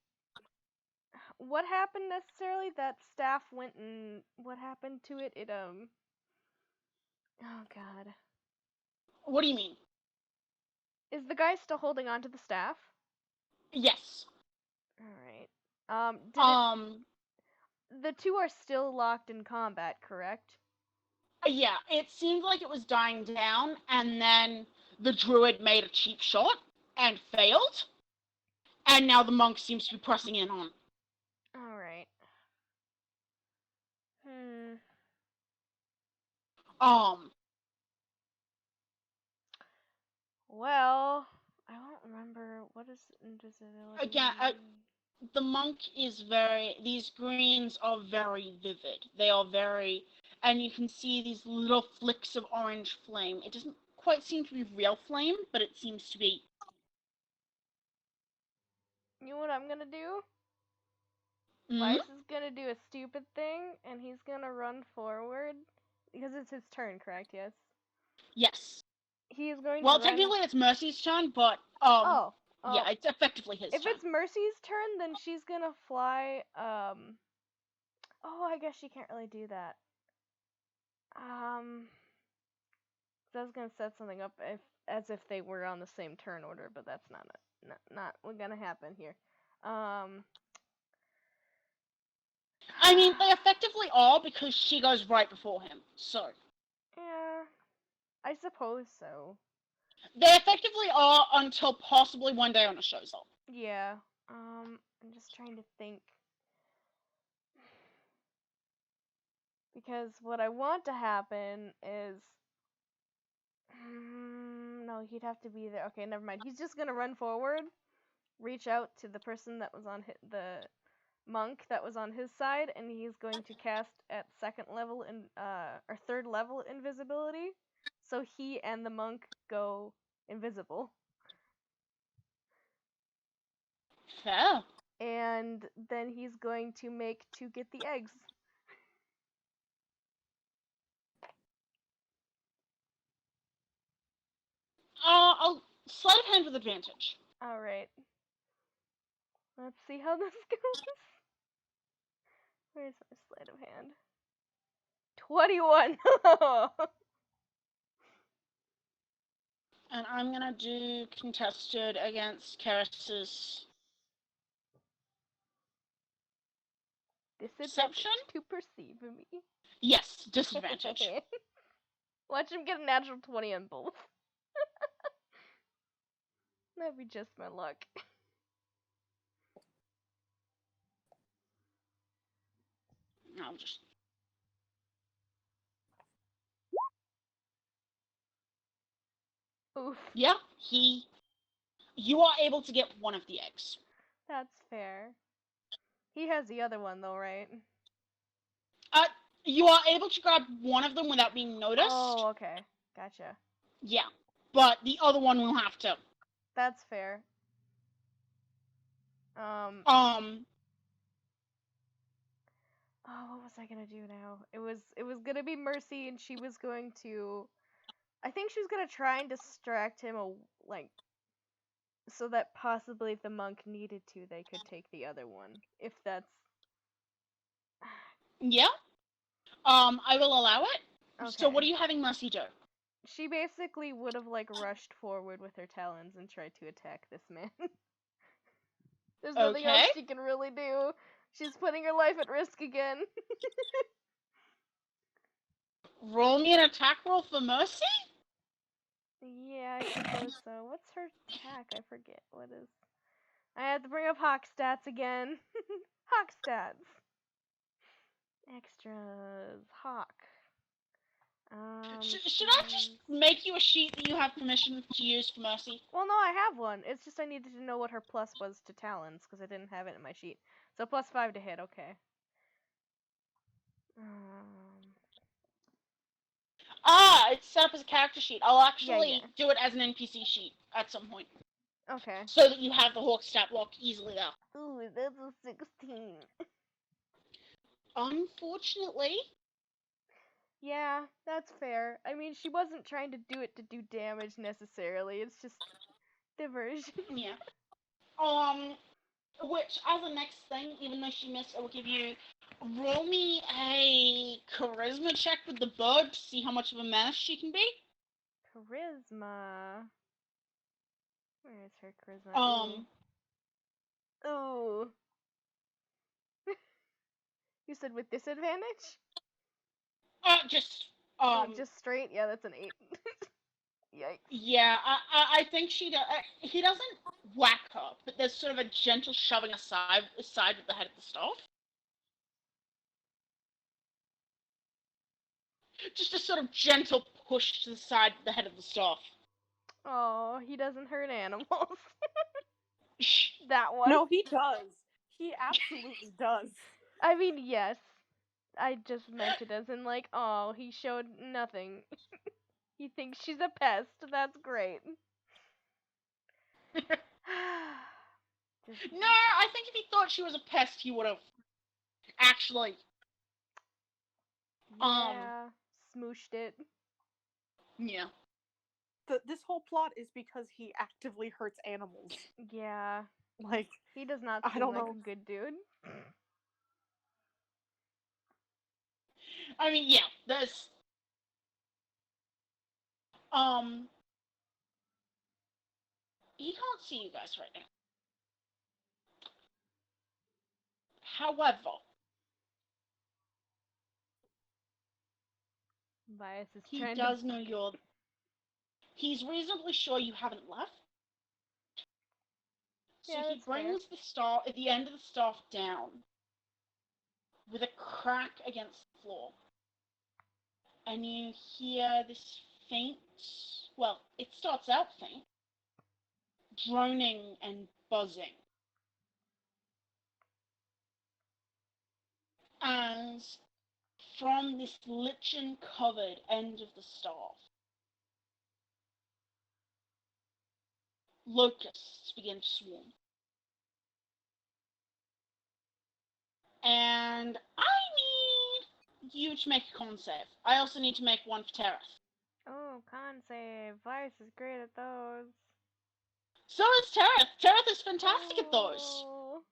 what happened necessarily? That staff went and, what happened to it? Oh god. What do you mean? Is the guy still holding on to the staff? Yes. Alright. The two are still locked in combat, correct? Yeah, it seemed like it was dying down, and then the druid made a cheap shot and failed, and now the monk seems to be pressing in on. Alright. Well, I don't remember, what is invisibility? Again, the monk is these greens are very vivid. They are very, and you can see these little flicks of orange flame. It doesn't quite seem to be real flame, but it seems to be. You know what I'm gonna do? Mm-hmm. Vice is gonna do a stupid thing, and he's gonna run forward, because it's his turn, correct? Yes? Yes. He is going Well, to run... technically it's Mercy's turn, but, yeah, it's effectively his turn. If it's Mercy's turn, then she's gonna fly, oh, I guess she can't really do that. So I was gonna set something up as if they were on the same turn order, but that's not what's gonna happen here. I mean, they effectively are because she goes right before him, so. Yeah, I suppose so. They effectively are until possibly one day Honor shows up. Yeah. I'm just trying to think. Because what I want to happen is. No, he'd have to be there. Okay, never mind. He's just gonna run forward, reach out to the person that was on the monk that was on his side, and he's going to cast at second level or third level invisibility, so he and the monk go invisible. Fair. And then he's going to make to get the eggs. I'll sleight of hand with advantage. All right. Let's see how this goes. Where's my sleight of hand? 21. And I'm gonna do contested against Karis's Disadvantage Perception? to perceive me. Yes, disadvantage. Watch him get a natural 20 on both. That'd be just my luck. I'll just. Oof. Yeah, you are able to get one of the eggs. That's fair. He has the other one though, right? You are able to grab one of them without being noticed. Oh, okay. Gotcha. Yeah, but the other one will have to. That's fair. Oh, what was I gonna do now? It was gonna be Mercy, and she was going to. I think she was gonna try and distract him, so that possibly if the monk needed to, they could take the other one. If that's. Yeah. I will allow it. Okay. So what are you having Mercy do? She basically would have rushed forward with her talons and tried to attack this man. There's nothing else Okay. she can really do. She's putting her life at risk again. Roll me an attack roll for Mercy? Yeah, I suppose so. What's her attack? I forget. What is... I had to bring up Hawk stats again. Hawk stats. Extras. Hawk. Should I just make you a sheet that you have permission to use for Mercy? Well, no, I have one. It's just I needed to know what her plus was to talons, because I didn't have it in my sheet. So +5 to hit, okay. It's set up as a character sheet. I'll actually Yeah. do it as an NPC sheet at some point. Okay. So that you have the Hawk stat block easily there. Ooh, that's a 16. Unfortunately. Yeah, that's fair. I mean, she wasn't trying to do it to do damage necessarily. It's just diversion. Yeah. Which, as a next thing, even though she missed, I will give you... Roll me a charisma check with the bird to see how much of a menace she can be. Charisma. Where is her charisma? Ooh. You said with disadvantage? Just Just straight? Yeah, that's an 8. Yikes. Yeah, I think she does. He doesn't whack her, but there's sort of a gentle shoving aside with the head of the staff. Just a sort of gentle push to the side of the head of the staff. Oh, he doesn't hurt animals. That one. No, he does. He absolutely does. I mean, yes. I just meant it as in oh, he showed nothing. He thinks she's a pest. That's great. No, I think if he thought she was a pest, he would have actually. Yeah, smooshed it. Yeah. This whole plot is because he actively hurts animals. Yeah. He does not seem I don't like know. a good dude. I mean, yeah, there's... He can't see you guys right now. However... Bias is He trying does to... know you're... He's reasonably sure you haven't left. So Yeah, he that's fair. brings the staff at the end of the staff down with a crack against the floor. And you hear this faint, well, it starts out faint, droning and buzzing. As from this lichen-covered end of the staff, locusts begin to swarm. And I need you to make a con save. I also need to make one for Terrace. Oh, con save. Vice is great at those. So is Terrace. Terrace is fantastic at those. Oh.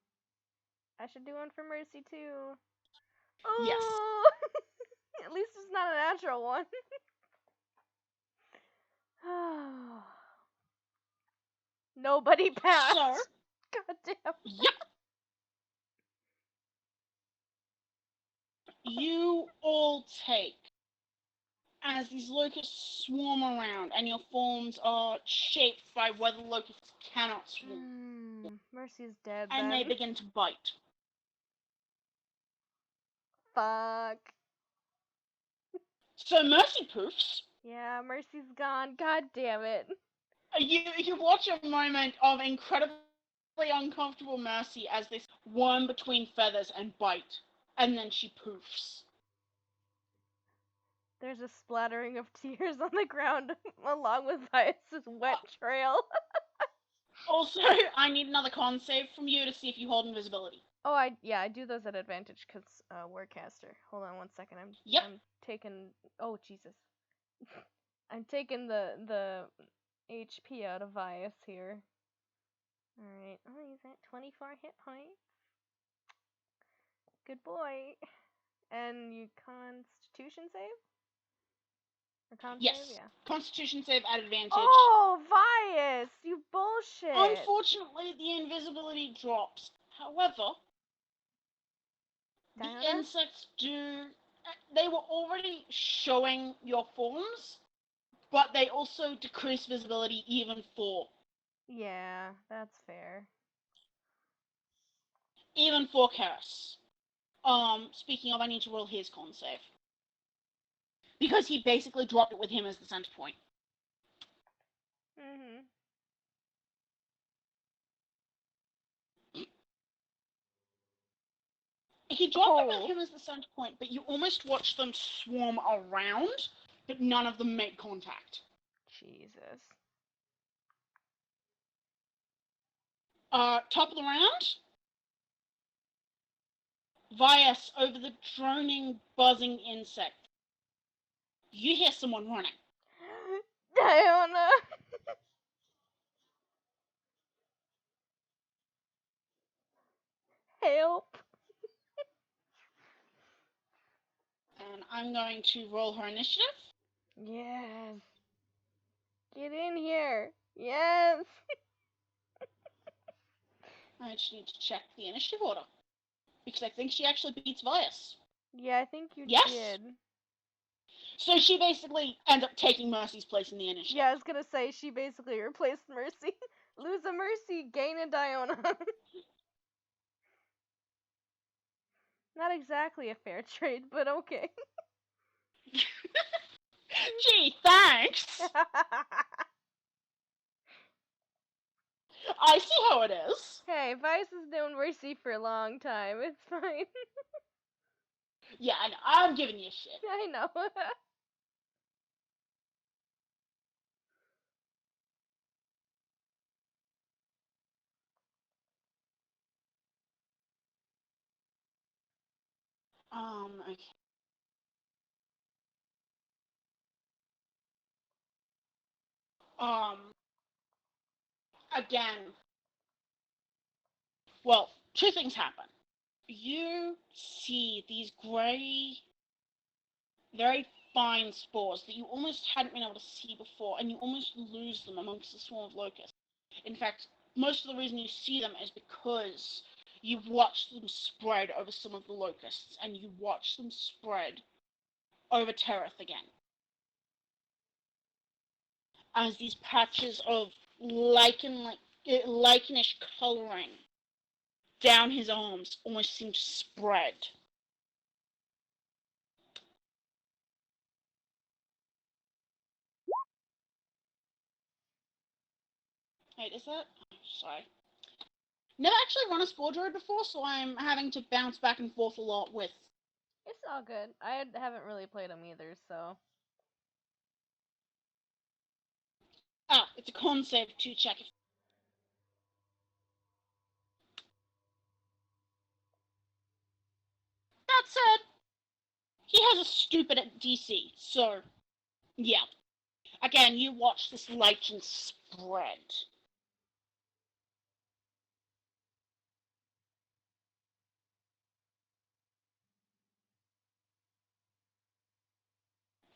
I should do one for Mercy too. Yes. Oh! At least it's not a natural one. Nobody passed. So, God damn. yep. You all take, as these locusts swarm around, and your forms are shaped by where the locusts cannot swarm, Mercy's dead and then. they begin to bite. Fuck. So Mercy poofs. Yeah, Mercy's gone. God damn it. You watch a moment of incredibly uncomfortable Mercy as they worm between feathers and bite, and then she poofs. There's a splattering of tears on the ground along with Vice's wet trail. Also, I need another con save from you to see if you hold invisibility. Oh, I do those at advantage because Wordcaster. Hold on one second. I'm taking. Oh Jesus. I'm taking the HP out of Vice here. All right. Oh, he's at 24 hit points. Good boy. And you Constitution save? Or con Yes. save? Yeah. Constitution save at advantage. Oh, Vice! You bullshit! Unfortunately, the invisibility drops. However, Diana? the insects do. They were already showing your forms, but they also decrease visibility even for. Yeah, that's fair. Even for Karis. Speaking of, I need to roll his con save. Because he basically dropped it with him as the center point. Mhm. He dropped it with him as the center point, but you almost watch them swarm around, but none of them make contact. Jesus. Top of the round. Vias, over the droning, buzzing insect. You hear someone running. Diana! Help! And I'm going to roll her initiative. Yes. Get in here. Yes. I just need to check the initiative order. Because I think she actually beats Vias. Yeah, I think you Yes. did. So she basically ends up taking Mercy's place in the initiative. Yeah, I was gonna say she basically replaced Mercy. Lose a Mercy, gain a Diona. Not exactly a fair trade, but okay. Gee, thanks! I see how it is. Hey, Vice has known Mercy for a long time. It's fine. Yeah, I know. I'm giving you shit. I know. Okay. Again. Well, two things happen. You see these grey, very fine spores that you almost hadn't been able to see before, and you almost lose them amongst the swarm of locusts. In fact, most of the reason you see them is because you watch them spread over some of the locusts, and you watch them spread over Terrath again. As these patches of lichen-like lichenish coloring down his arms almost seemed to spread. Wait, is that? Sorry. Never actually run a spore droid before, so I'm having to bounce back and forth a lot with. It's all good. I haven't really played them either, so. It's a con save to check if. That said, he has a stupid at DC, so yeah. Again, you watch this lichen spread.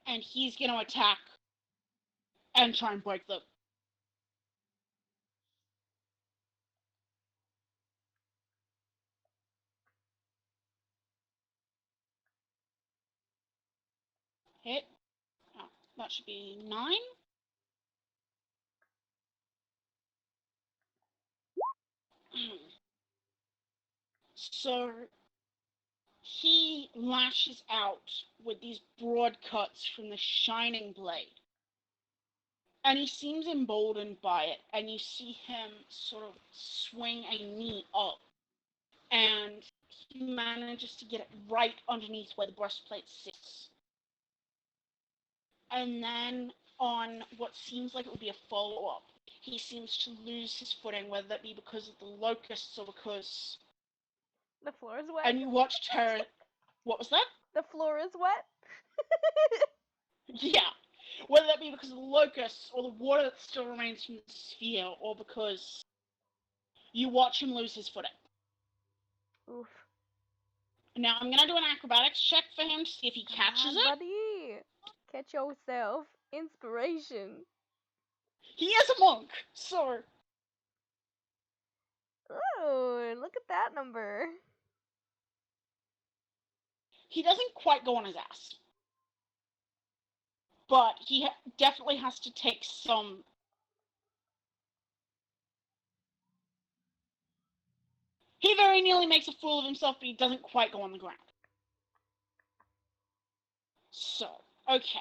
And he's gonna attack and try and break them. Hit. Oh, that should be 9. So he lashes out with these broad cuts from the shining blade. And he seems emboldened by it, and you see him sort of swing a knee up, and he manages to get it right underneath where the breastplate sits. And then, on what seems like it would be a follow-up, he seems to lose his footing, whether that be because of the locusts or because... The floor is wet. And you watched her... What was that? The floor is wet. Yeah. Whether that be because of the locusts or the water that still remains from the sphere, or because you watch him lose his footing. Oof. Now I'm gonna do an acrobatics check for him to see if he catches it. Buddy, catch yourself. Inspiration. He is a monk, so Oh, look at that number. he doesn't quite go on his ass. But he definitely has to take some... He very nearly makes a fool of himself, but he doesn't quite go on the ground. So, okay.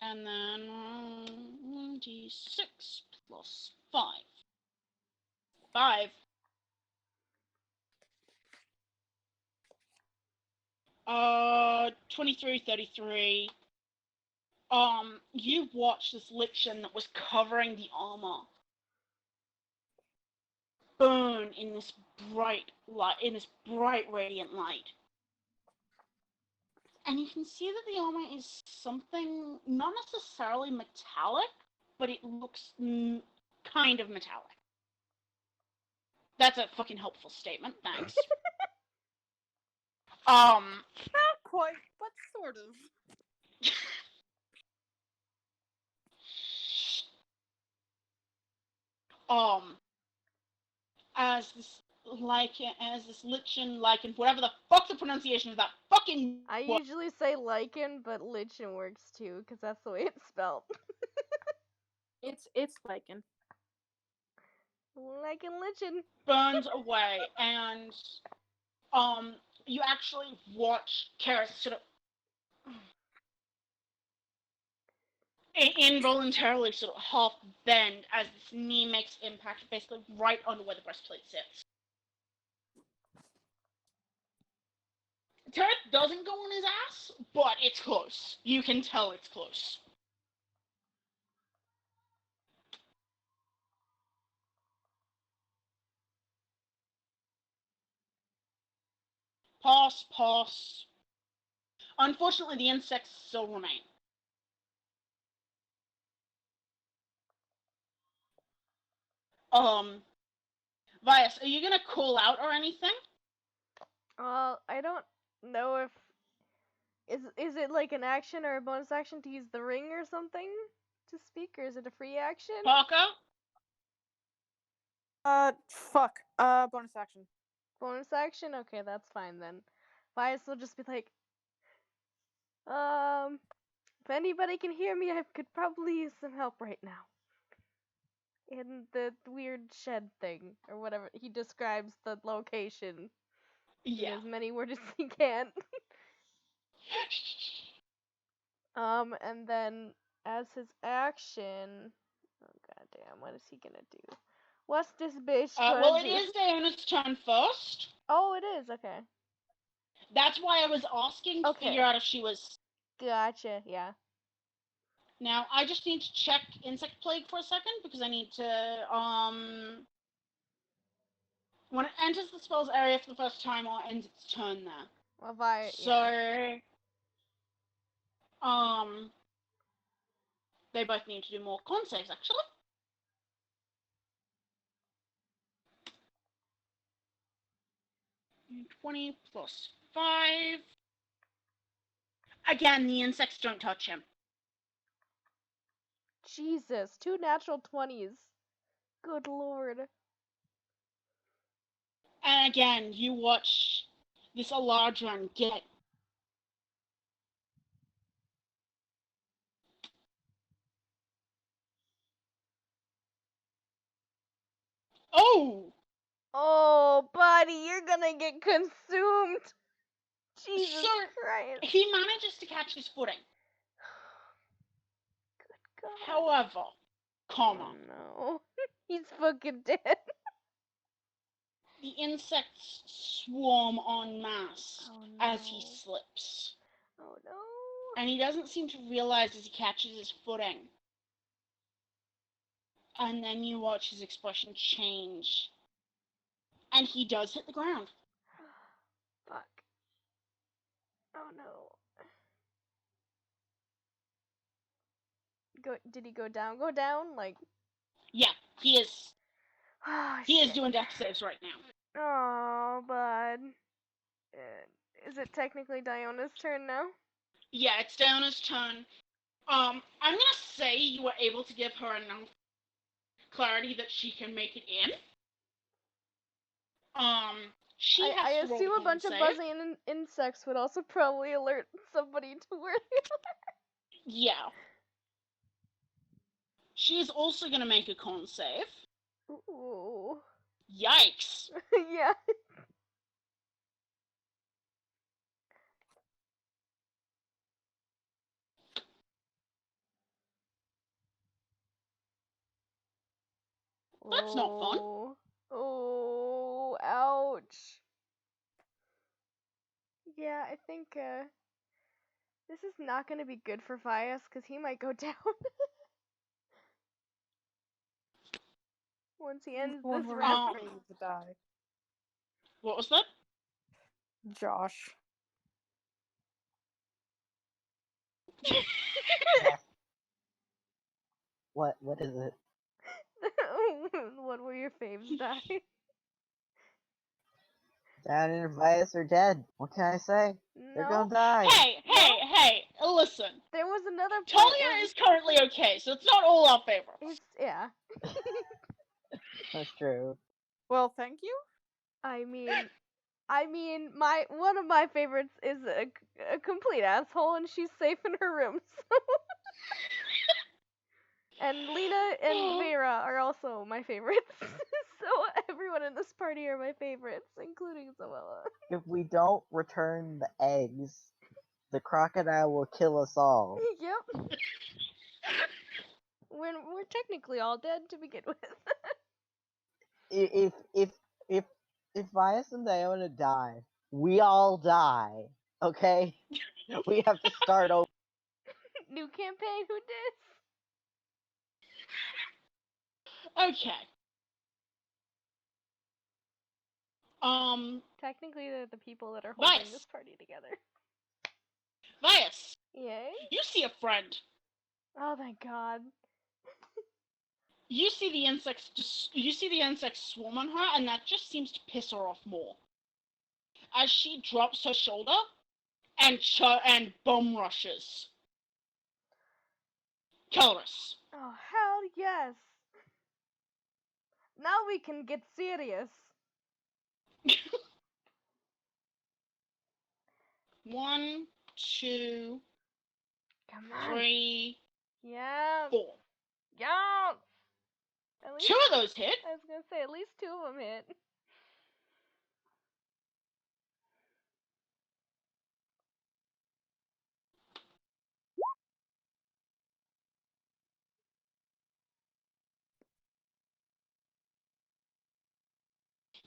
And then 1d6 plus 5. 5. 23, 33. You watched this lichen that was covering the armor burn in this bright light, in this bright radiant light. And you can see that the armor is something not necessarily metallic, but it looks kind of metallic. That's a fucking helpful statement, thanks. Not quite, but sort of. As this lichen, whatever the fuck the pronunciation of that fucking I usually say lichen, but lichen works too, because that's the way it's spelled. It's lichen. Lichen. burns away, and you actually watch Karis sort of involuntarily sort of half bend as this knee makes impact basically right under where the breastplate sits. Turret doesn't go on his ass, but it's close. You can tell it's close. Pass. Unfortunately, the insects still remain. Vias, are you gonna call out or anything? Well, I don't know if is it like an action or a bonus action to use the ring or something to speak, or is it a free action? Parker? Fuck. Bonus action. Bonus action? Okay, that's fine then. Bias will just be like, If anybody can hear me, I could probably use some help right now. In the weird shed thing, or whatever. He describes the location in Yeah. as many words as he can. And then as his action, oh goddamn, what is he gonna do? What's this bitch gonna Well, it do? is Diana's turn first. Oh, it is, okay. That's why I was asking to Okay. figure out if she was. Gotcha, yeah. Now, I just need to check Insect Plague for a second, because I need to, when it enters the spell's area for the first time, or ends its turn there. Well, So, they both need to do more con saves, actually. +20 +5. Again, the insects don't touch him. Jesus, 2 natural 20s. Good lord. And again, you watch this Eladrin get. Oh! Oh, buddy, you're gonna get consumed. Jesus So, Christ. he manages to catch his footing. Good God. However, Oh no. He's fucking dead. the insects swarm en masse Oh as he no. slips. Oh no. And he doesn't seem to realize as he catches his footing. And then you watch his expression change. And he does hit the ground. Fuck. Oh no. Did he go down? Go down? Like. Yeah, he is. Oh, He shit. is doing death saves right now. Oh, bud. Is it technically Diona's turn now? Yeah, it's Diana's turn. I'm gonna say you were able to give her enough clarity that she can make it in. She has I to roll assume the a bunch con of save. buzzing insects would also probably alert somebody to where they Yeah. She is also gonna make a con save. are. Ooh. Yikes. Yeah. That's not fun. Oh, ouch. Yeah, I think this is not going to be good for Vias because he might go down once he He's ends the one this we're round. not ready to die. What was that? Josh. What is it? What were your faves die? Dad and Vias are dead. What can I say? They're No. gonna die. Hey, listen. There was another point Talia where is currently okay, so it's not all our favorites. yeah. That's true. Well, thank you. I mean, my one of my favorites is a complete asshole, and she's safe in her room. And Lena and Vera are also my favorites. So everyone in this party are my favorites, including Zoella. If we don't return the eggs, the crocodile will kill us all. Yep. We're technically all dead to begin with. If Vias and Diona die, we all die. Okay? We have to start over. New campaign, who dis? Okay. Technically, they're the people that are holding Vice. this party together. Vias, Yay? you see a friend. Oh, thank God. You see the insects swarm on her, and that just seems to piss her off more. As she drops her shoulder and bomb rushes. Kelris. Oh, hell yes. Now we can get serious. 1, 2, Come on. 3, Yeah. 4. Yeah. At least, 2 of those hit. I was gonna say at least 2 of them hit.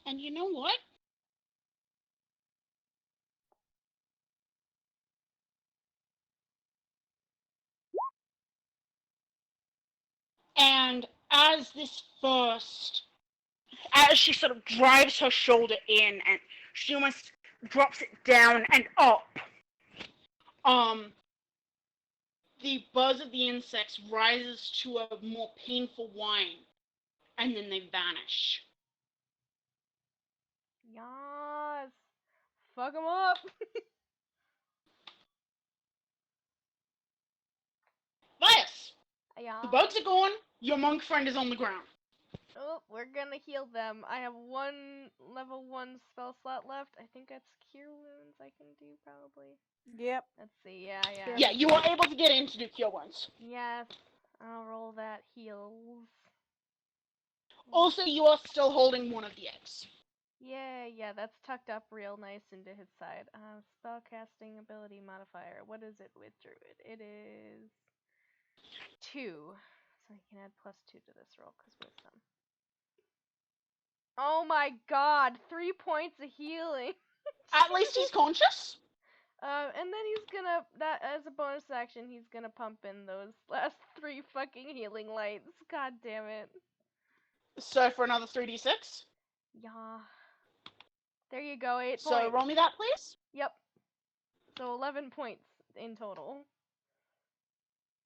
And you know what? And as she sort of drives her shoulder in and she almost drops it down and up, the buzz of the insects rises to a more painful whine, and then they vanish. Yas. Fuck them up. Vias, Yeah. the bugs are gone. Your monk friend is on the ground. Oh, we're gonna heal them. I have 1 level 1 spell slot left. I think that's Cure Wounds I can do, probably. Yep. Let's see. Yeah. Yeah, you are able to get in to do cure wounds. Yes. I'll roll that heals. Also, you are still holding one of the eggs. Yeah, that's tucked up real nice into his side. Spellcasting ability modifier. What is it with Druid? It is 2. So he can add +2 to this roll, because wisdom. Oh my god, 3 points of healing. At least he's conscious. And then he's gonna, as a bonus action, he's gonna pump in those last 3 fucking healing lights. God damn it. So for another 3d6. Yeah. There you go, 8 So points. roll me that, please. Yep. So 11 points in total.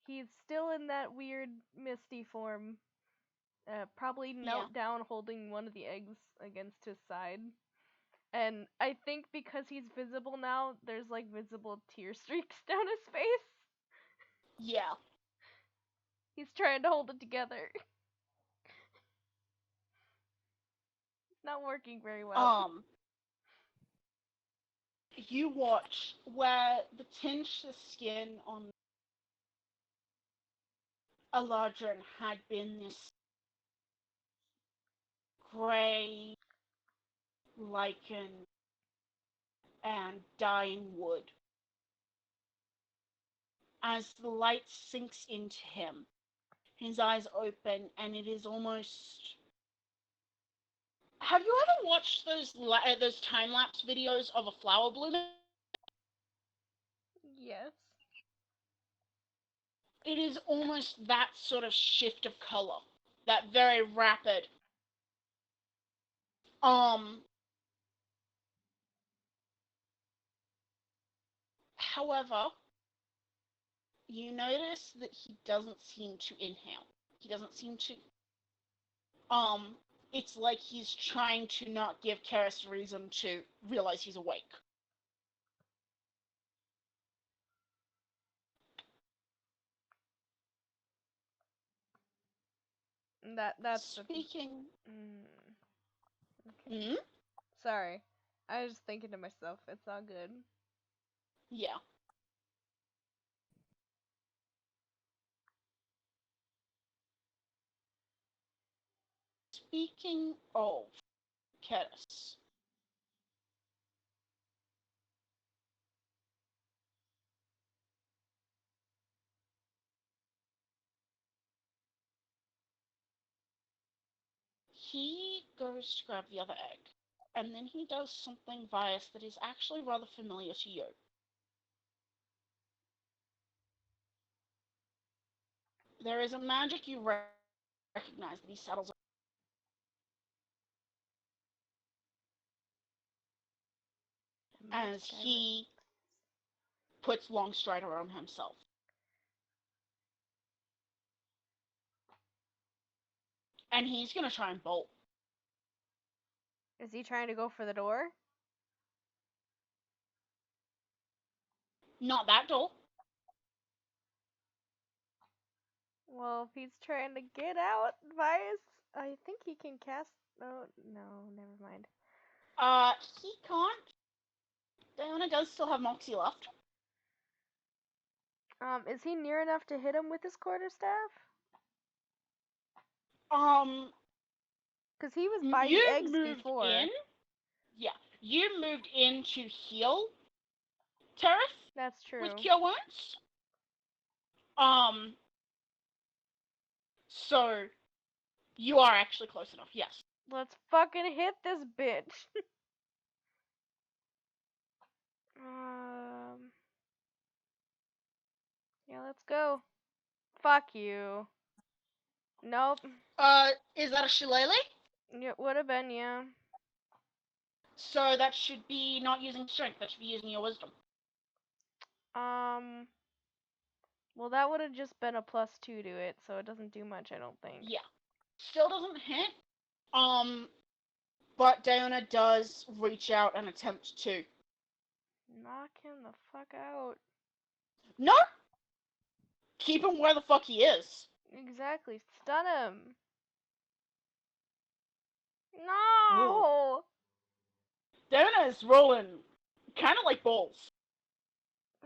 He's still in that weird misty form. Probably knelt down holding one of the eggs against his side. And I think because he's visible now, there's like visible tear streaks down his face. Yeah. He's trying to hold it together. It's not working very well. You watch where the tinge of skin on Eladrin had been this grey, lichen, and dying wood. As the light sinks into him, his eyes open, and it is almost. Have you ever watched those time lapse videos of a flower blooming? Yes. It is almost that sort of shift of color, that very rapid. However, you notice that he doesn't seem to inhale. He doesn't seem to. It's like he's trying to not give Karis reason to realize he's awake. That's Speaking. Okay. Hmm? Sorry. I was just thinking to myself, it's all good. Yeah. Speaking of Karis. He goes to grab the other egg, and then he does something Vias that is actually rather familiar to you. There is a magic you recognize that he settles as he puts Longstrider on himself. And he's gonna try and bolt. Is he trying to go for the door? Not that door. Well, if he's trying to get out, Vias, I think he can cast. Oh, no, never mind. He can't. Diona does still have Moxie left. Is he near enough to hit him with his quarterstaff? Because he was by the eggs moved before. in. Yeah, you moved in to heal Terrace. That's true. With cure wounds. So you are actually close enough. Yes. Let's fucking hit this bitch. Yeah, let's go. Fuck you. Nope. Is that a shillelagh? It would have been, yeah. So that should be not using strength. That should be using your wisdom. Well, that would have just been a +2 to it, so it doesn't do much, I don't think. Yeah. Still doesn't hit. But Diona does reach out and attempt to knock him the fuck out. No! Keep him where the fuck he is. Exactly. Stun him. No! Diona is rolling kind of like balls.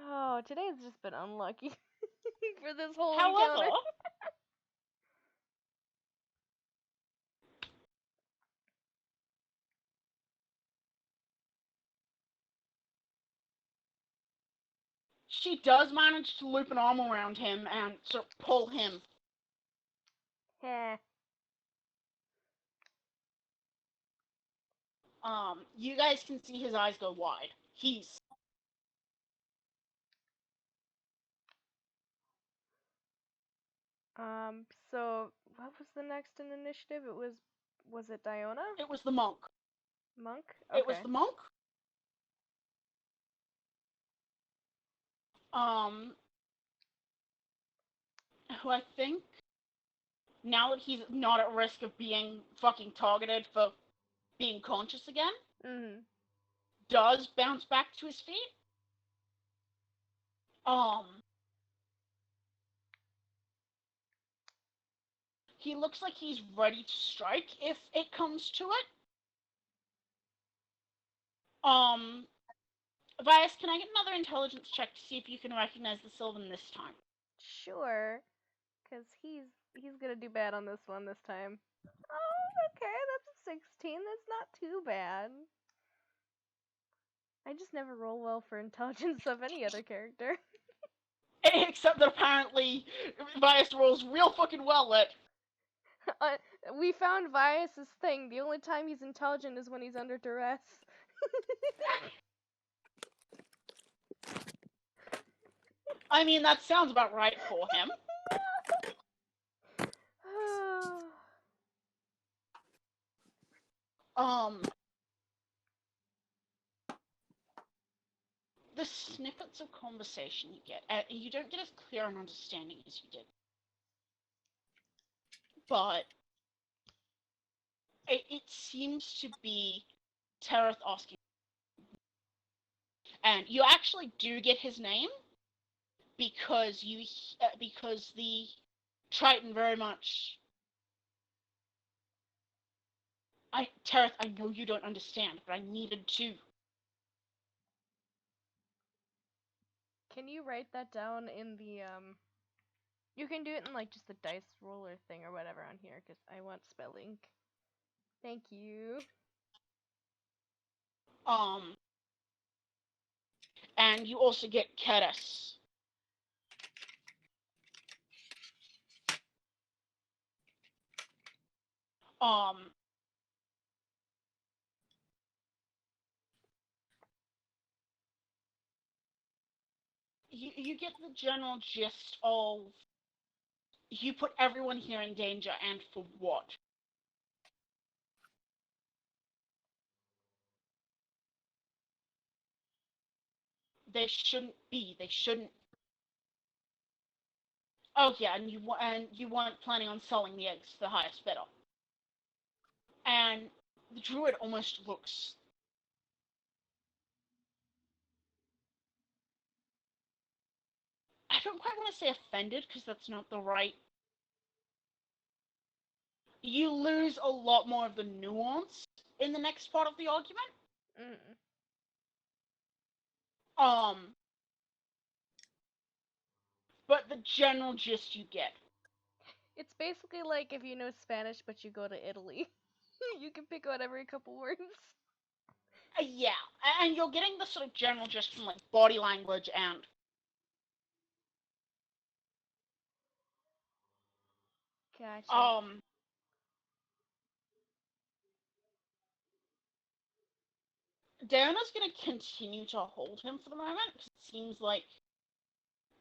Oh, today's just been unlucky for this whole However, encounter. she does manage to loop an arm around him and sort of pull him. Heh. You guys can see his eyes go wide. He's So what was the next in initiative? Was it Diona? It was the monk. Monk? Okay. It was the monk. Who I think, now that he's not at risk of being fucking targeted for being conscious again, does bounce back to his feet. He looks like he's ready to strike if it comes to it. Vias, can I get another intelligence check to see if you can recognize the Sylvan this time? Sure. Because he's gonna do bad on this one this time. Oh, okay, that's a 16. That's not too bad. I just never roll well for intelligence of any other character. Except that apparently Vias rolls real fucking well at... We found Vias's thing. The only time he's intelligent is when he's under duress. I mean, that sounds about right for him. The snippets of conversation you get, you don't get as clear an understanding as you did. But it seems to be Tereth asking. And you actually do get his name because because the Triton very much... Tereth, I know you don't understand, but I needed to. Can you write that down in the, You can do it in, like, just the dice roller thing or whatever on here, because I want spelling. Thank you. And you also get Keres. You get the general gist of you put everyone here in danger, and for what? They shouldn't be. They shouldn't. Oh yeah, and you weren't planning on selling the eggs to the highest bidder. And the druid almost looks... I don't quite want to say offended, because that's not the right... You lose a lot more of the nuance in the next part of the argument. but the general gist you get. It's basically like if you know Spanish but you go to Italy. You can pick out every couple words. Yeah, and you're getting the sort of general gist from like body language and Gotcha. Diana's going to continue to hold him for the moment because it seems like,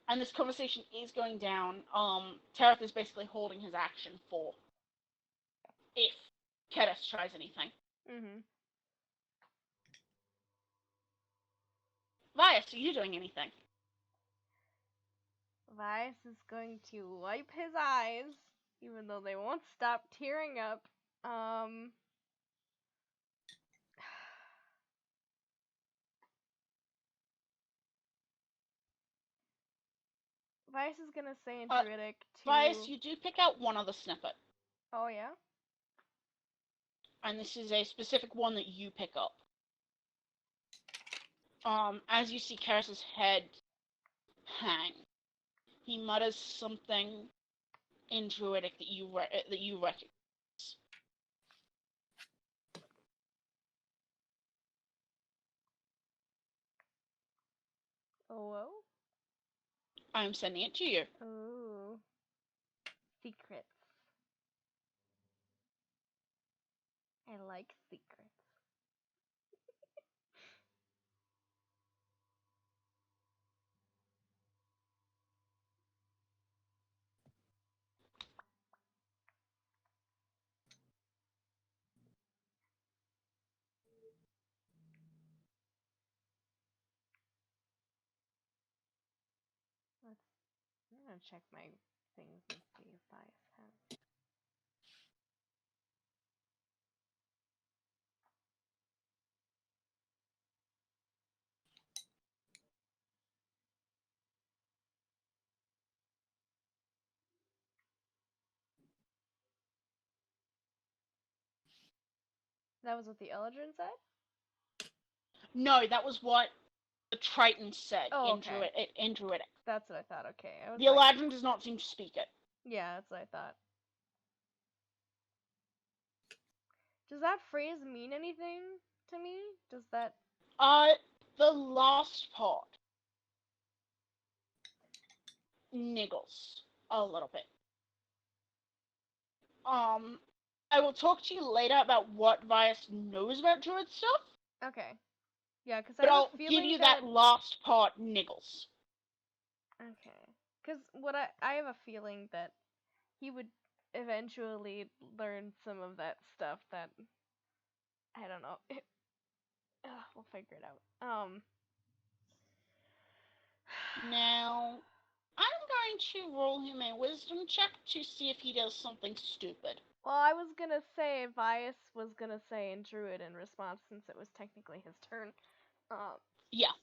and this conversation is going down. Tareth is basically holding his action for if Kedis tries anything. Mhm. Vias, are you doing anything? Vice is going to wipe his eyes, even though they won't stop tearing up. Vice is gonna say in Druidic to. Vias, you do pick out one other snippet. Oh yeah. And this is a specific one that you pick up. As you see Karis's head hang, he mutters something in Druidic that you recognize. Oh. I'm sending it to you. Oh. Secrets. I like secrets. I'm gonna check my things and see if Vice has. That was what the Eldrin said? No, that was what the Triton said Oh, in Druidic. That's what I thought. Okay. The Eladrin does not seem to speak it. Yeah, that's what I thought. Does that phrase mean anything to me? Does that... The last part niggles a little bit. I will talk to you later about what Vias knows about Druid stuff. Okay. Yeah, because But I have I'll a feeling give you that last part niggles. Okay. Because I have a feeling that he would eventually learn some of that stuff that... I don't know. We'll figure it out. Now, I'm going to roll him a wisdom check to see if he does something stupid. Well, I was gonna say Vias was gonna say in Druid in response since it was technically his turn. Yeah.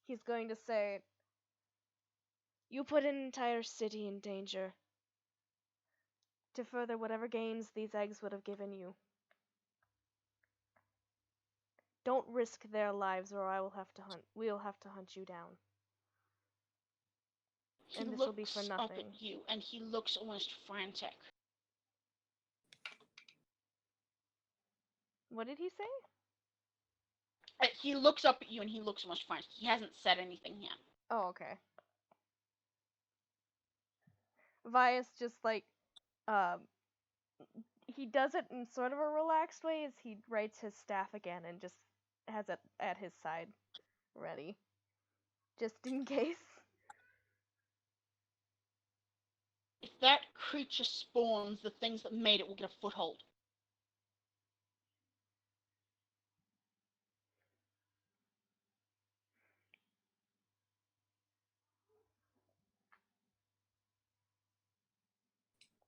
He's going to say, "You put an entire city in danger to further whatever gains these eggs would have given you. Don't risk their lives, or we'll have to hunt you down. And this will be for He looks up nothing." at you, and he looks almost frantic. What did he say? He looks up at you, and he looks almost frantic. He hasn't said anything yet. Oh, okay. Vias just he does it in sort of a relaxed way as he writes his staff again and just has it at his side ready. Just in case. If that creature spawns, the things that made it will get a foothold.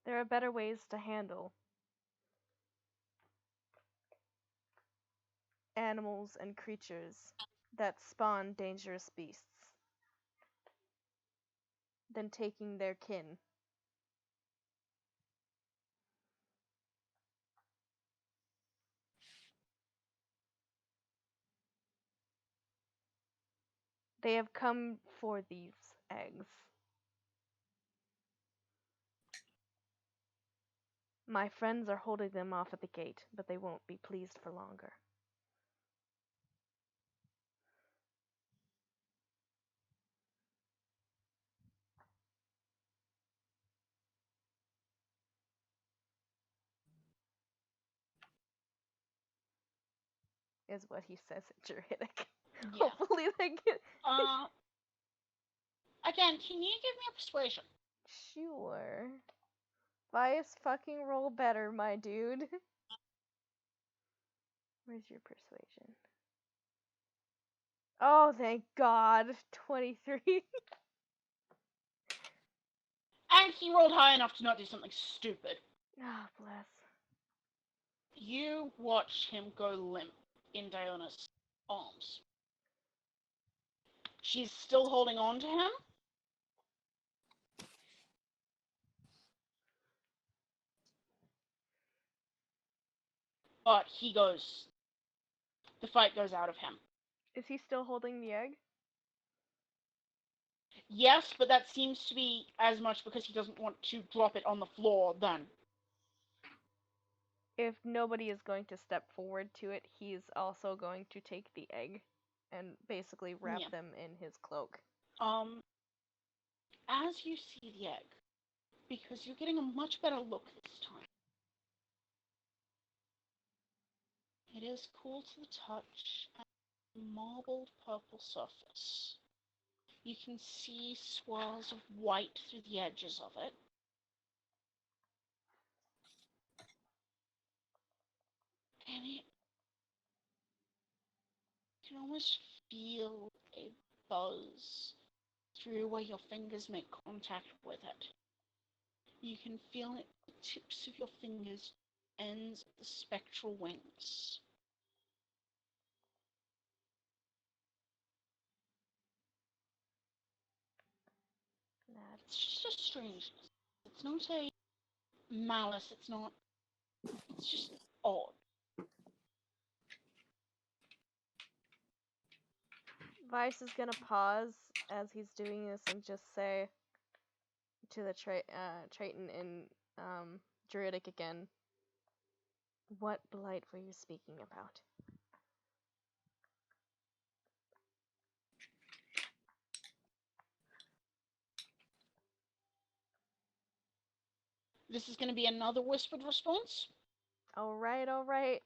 There are better ways to handle animals and creatures that spawn dangerous beasts than taking their kin. They have come for these eggs. My friends are holding them off at the gate, but they won't be pleased for longer. Is what he says at Druidic. Yeah. Hopefully they get... Again, can you give me a persuasion? Sure. Bias fucking roll better, my dude. Where's your persuasion? Oh, thank God. 23. And he rolled high enough to not do something stupid. Ah, oh, bless. You watch him go limp in Diona's arms. She's still holding on to him. But the fight goes out of him. Is he still holding the egg? Yes, but that seems to be as much because he doesn't want to drop it on the floor then. If nobody is going to step forward to it, he's also going to take the egg and basically wrap them in his cloak. As you see the egg, because you're getting a much better look this time, it is cool to the touch and marbled purple surface. You can see swirls of white through the edges of it. And you can almost feel a buzz through where your fingers make contact with it. You can feel it at the tips of your fingers, ends of the spectral wings. It's just a strangeness. It's not a malice, it's just odd. Vice is gonna pause as he's doing this and just say to the Triton in Druidic again, what blight were you speaking about? This is going to be another whispered response. Alright, alright.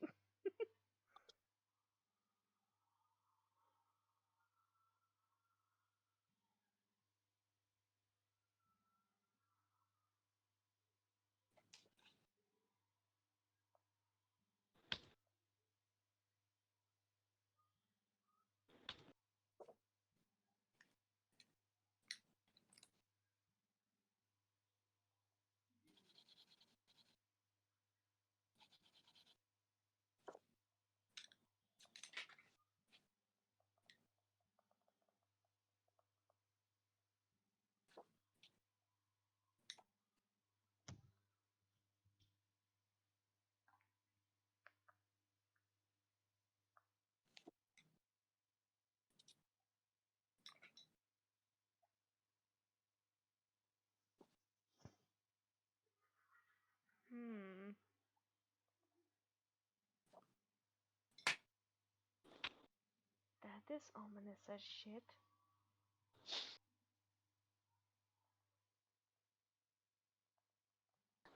That is ominous as shit.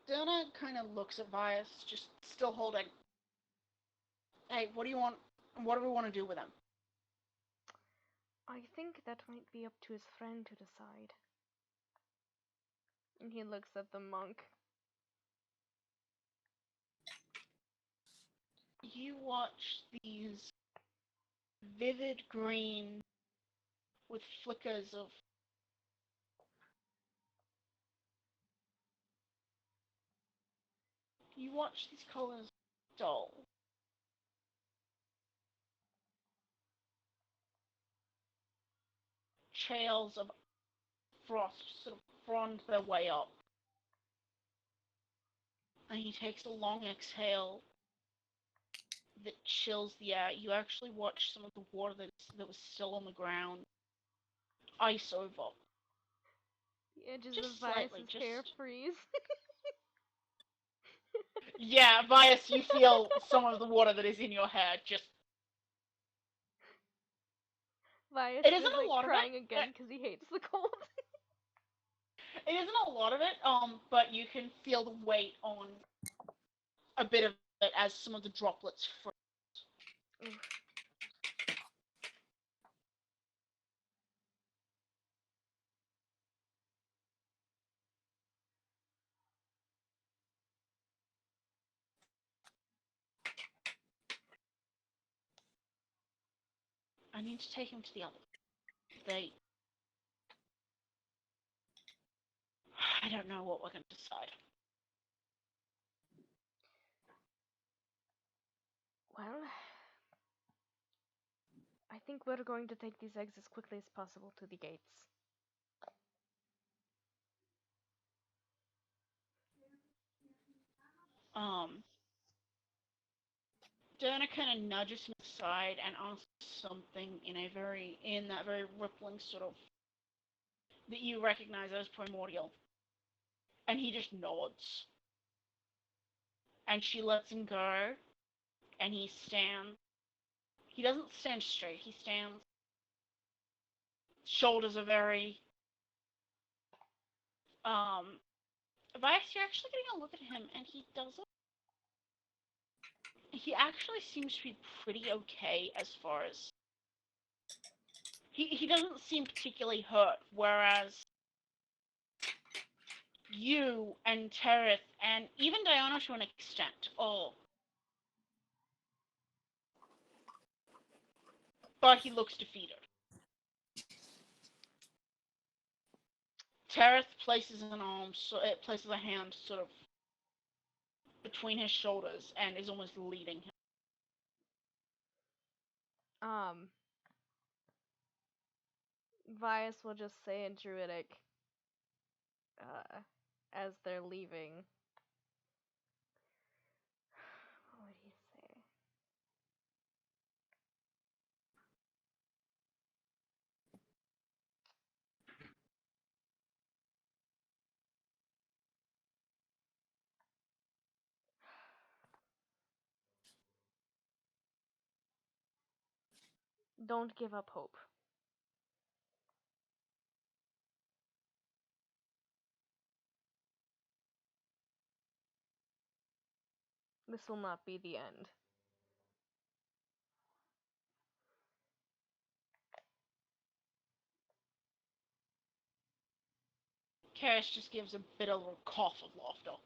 Donna kind of looks at Bias, just still holding. Hey, what do you want? What do we want to do with him? I think that might be up to his friend to decide. And he looks at the monk. You watch these vivid green with flickers of you watch these colors dull. Trails of frost sort of frond their way up. And he takes a long exhale that chills the air. You actually watch some of the water that was still on the ground ice over. The edges Just of slightly, Vice's hair freeze. Yeah, Vias, you feel some of the water that is in your hair just. Vias It is isn't a like lot of it. crying again because he hates the cold. It isn't a lot of it, but you can feel the weight on a bit of it as some of the droplets freeze. Oof. I need to take him to the other. They. I don't know what we're going to decide. Well, I think we're going to take these eggs as quickly as possible to the gates. Um, Derna kind of nudges him aside and asks something in that very rippling sort of that you recognize as primordial, and he just nods. And she lets him go, and he stands. He doesn't stand straight. He stands. Shoulders are very. Vice, you're actually getting a look at him, and he doesn't. He actually seems to be pretty okay as far as. He doesn't seem particularly hurt, whereas you and Terith and even Diana to an extent. Oh. But he looks defeated. Terith places places a hand sort of between his shoulders and is almost leading him. Vias will just say in Druidic, as they're leaving. What would he say? Don't give up hope. This will not be the end. Karis just gives a bit of a cough of laughter.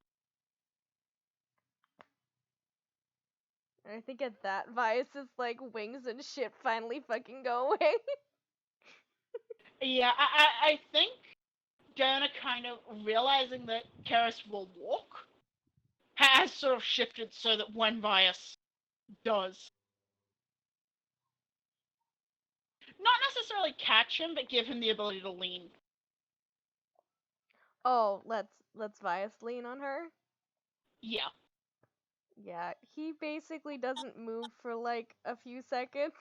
And I think at that, Vias's like wings and shit finally fucking go away. Yeah, I think Diana kind of realizing that Karis will walk has sort of shifted so that when Vias does not necessarily catch him, but give him the ability to lean. Oh, let's Vias lean on her. Yeah. Yeah, he basically doesn't move for like a few seconds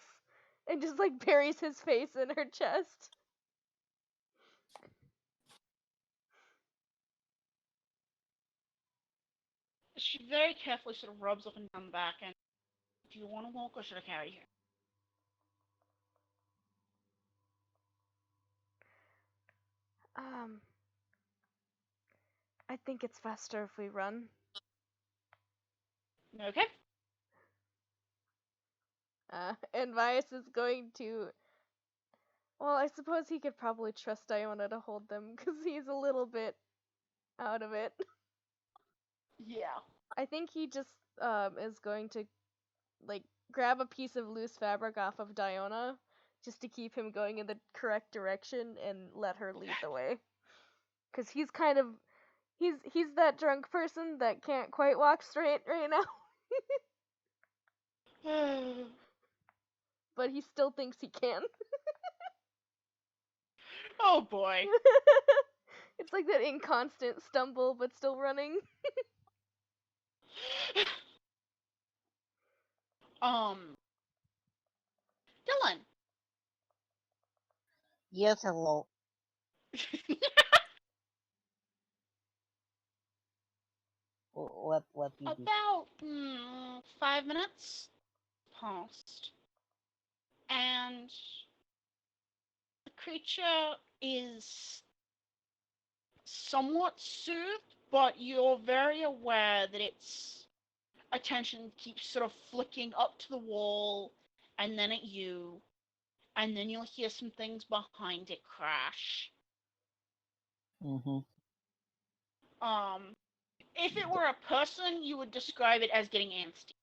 and just like buries his face in her chest. She very carefully sort of rubs up and down the back and, do you want to walk or should I carry you? Um, I think it's faster if we run. Okay. And Vias is going to. Well, I suppose he could probably trust Iona to hold them because he's a little bit out of it. Yeah. I think he just is going to like grab a piece of loose fabric off of Diona just to keep him going in the correct direction and let her lead the way. Cuz he's kind of he's that drunk person that can't quite walk straight right now, but he still thinks he can. Oh boy. It's like that inconstant stumble but still running. um, Dylan. Yes, hello. Let me be. About 5 minutes passed, and the creature is somewhat soothed, but you're very aware that its attention keeps sort of flicking up to the wall and then at you, and then you'll hear some things behind it crash. Mm-hmm. If it were a person, you would describe it as getting antsy.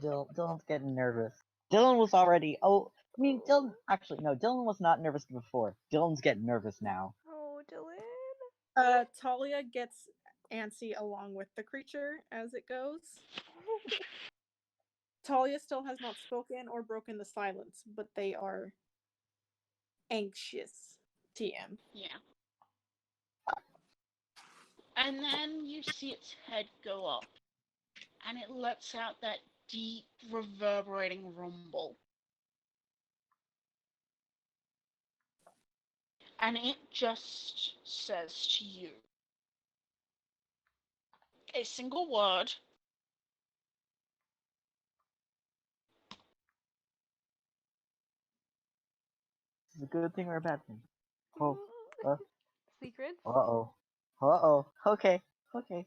Dylan's getting nervous. Dylan was already. Oh, I mean, Dylan. Actually, no. Dylan was not nervous before. Dylan's getting nervous now. Oh, Dylan. Talia gets antsy along with the creature as it goes. Talia still has not spoken or broken the silence, but they are anxious. TM. Yeah. And then you see its head go up, and it lets out that deep, reverberating rumble. And it just says to you a single word. Is it a good thing or a bad thing? Oh. Uh Secrets? oh. Okay. Okay.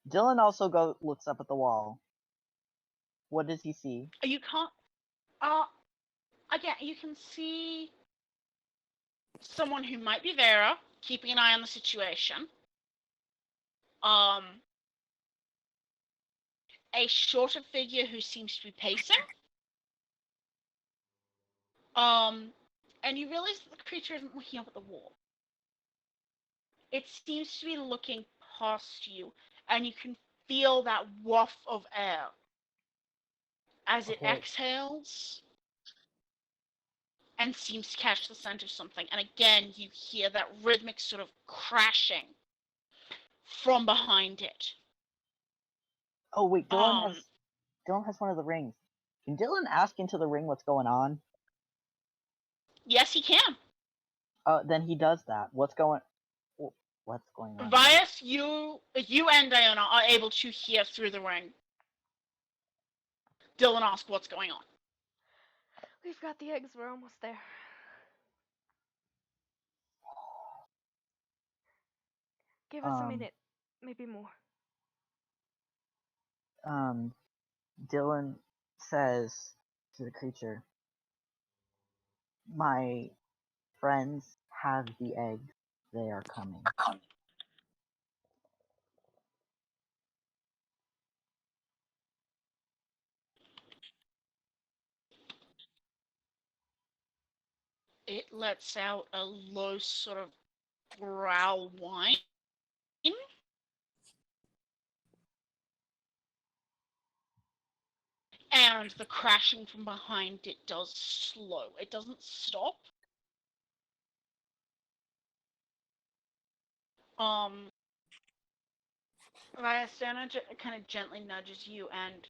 Dylan also looks up at the wall. What does he see? You can't. Again, you can see someone who might be Vera, keeping an eye on the situation. A shorter figure who seems to be pacing. And you realize that the creature isn't looking up at the wall. It seems to be looking past you, and you can feel that waft of air as it Okay. exhales and seems to catch the scent of something. And again, you hear that rhythmic sort of crashing from behind it. Oh wait, Dylan has one of the rings. Can Dylan ask into the ring what's going on? Yes, he can. Then he does that. What's going on? Vias, you and Diana are able to hear through the ring. Dylan asks what's going on. We've got the eggs. We're almost there. Give us a minute. Maybe more. Dylan says to the creature, "My friends have the eggs. They are coming." It lets out a low sort of growl whine. And the crashing from behind it does slow. It doesn't stop. Viastana kind of gently nudges you, and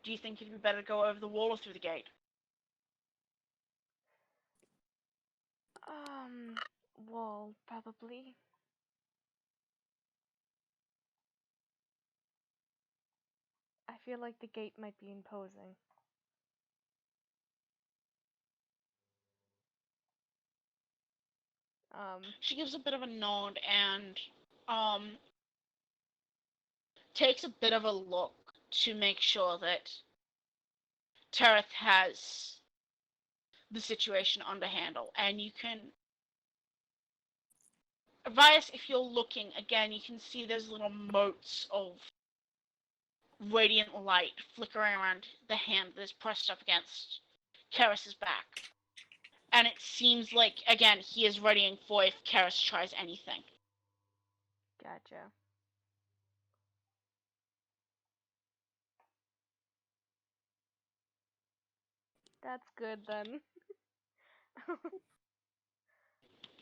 do you think it'd be better to go over the wall or through the gate? Wall, probably. I feel like the gate might be imposing. She gives a bit of a nod and takes a bit of a look to make sure that Tereth has the situation under handle. And you can, Vias, if you're looking again, you can see there's little motes of radiant light flickering around the hand that is pressed up against Karis's back. And it seems like, again, he is readying for if Karis tries anything. Gotcha. That's good then.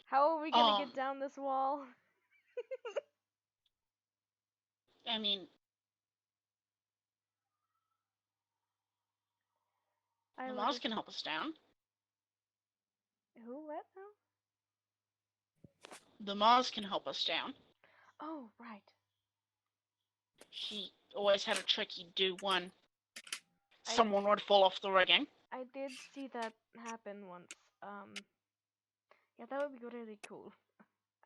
How are we gonna get down this wall? I mean, the Mars can help us down. Who? What now? The Mars can help us down. Oh, right. he always had a trick he'd do when I- someone would fall off the rigging. I did see that happen once. Yeah, that would be really cool.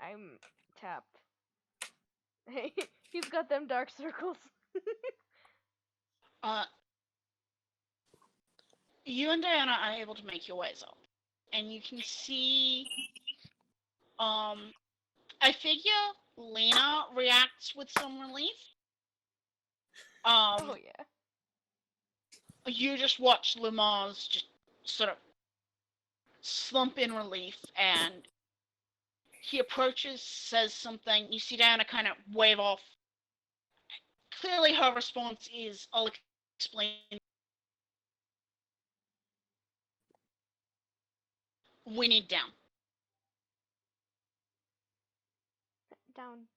I'm tapped. Hey, he's got them dark circles. Uh, you and Diana are able to make your ways up, and you can see, I figure Lena reacts with some relief. Oh yeah. You just watch Lamar's just sort of slump in relief, and he approaches, says something. You see Diana kind of wave off. Clearly, her response is, "I'll explain." We need down. Down.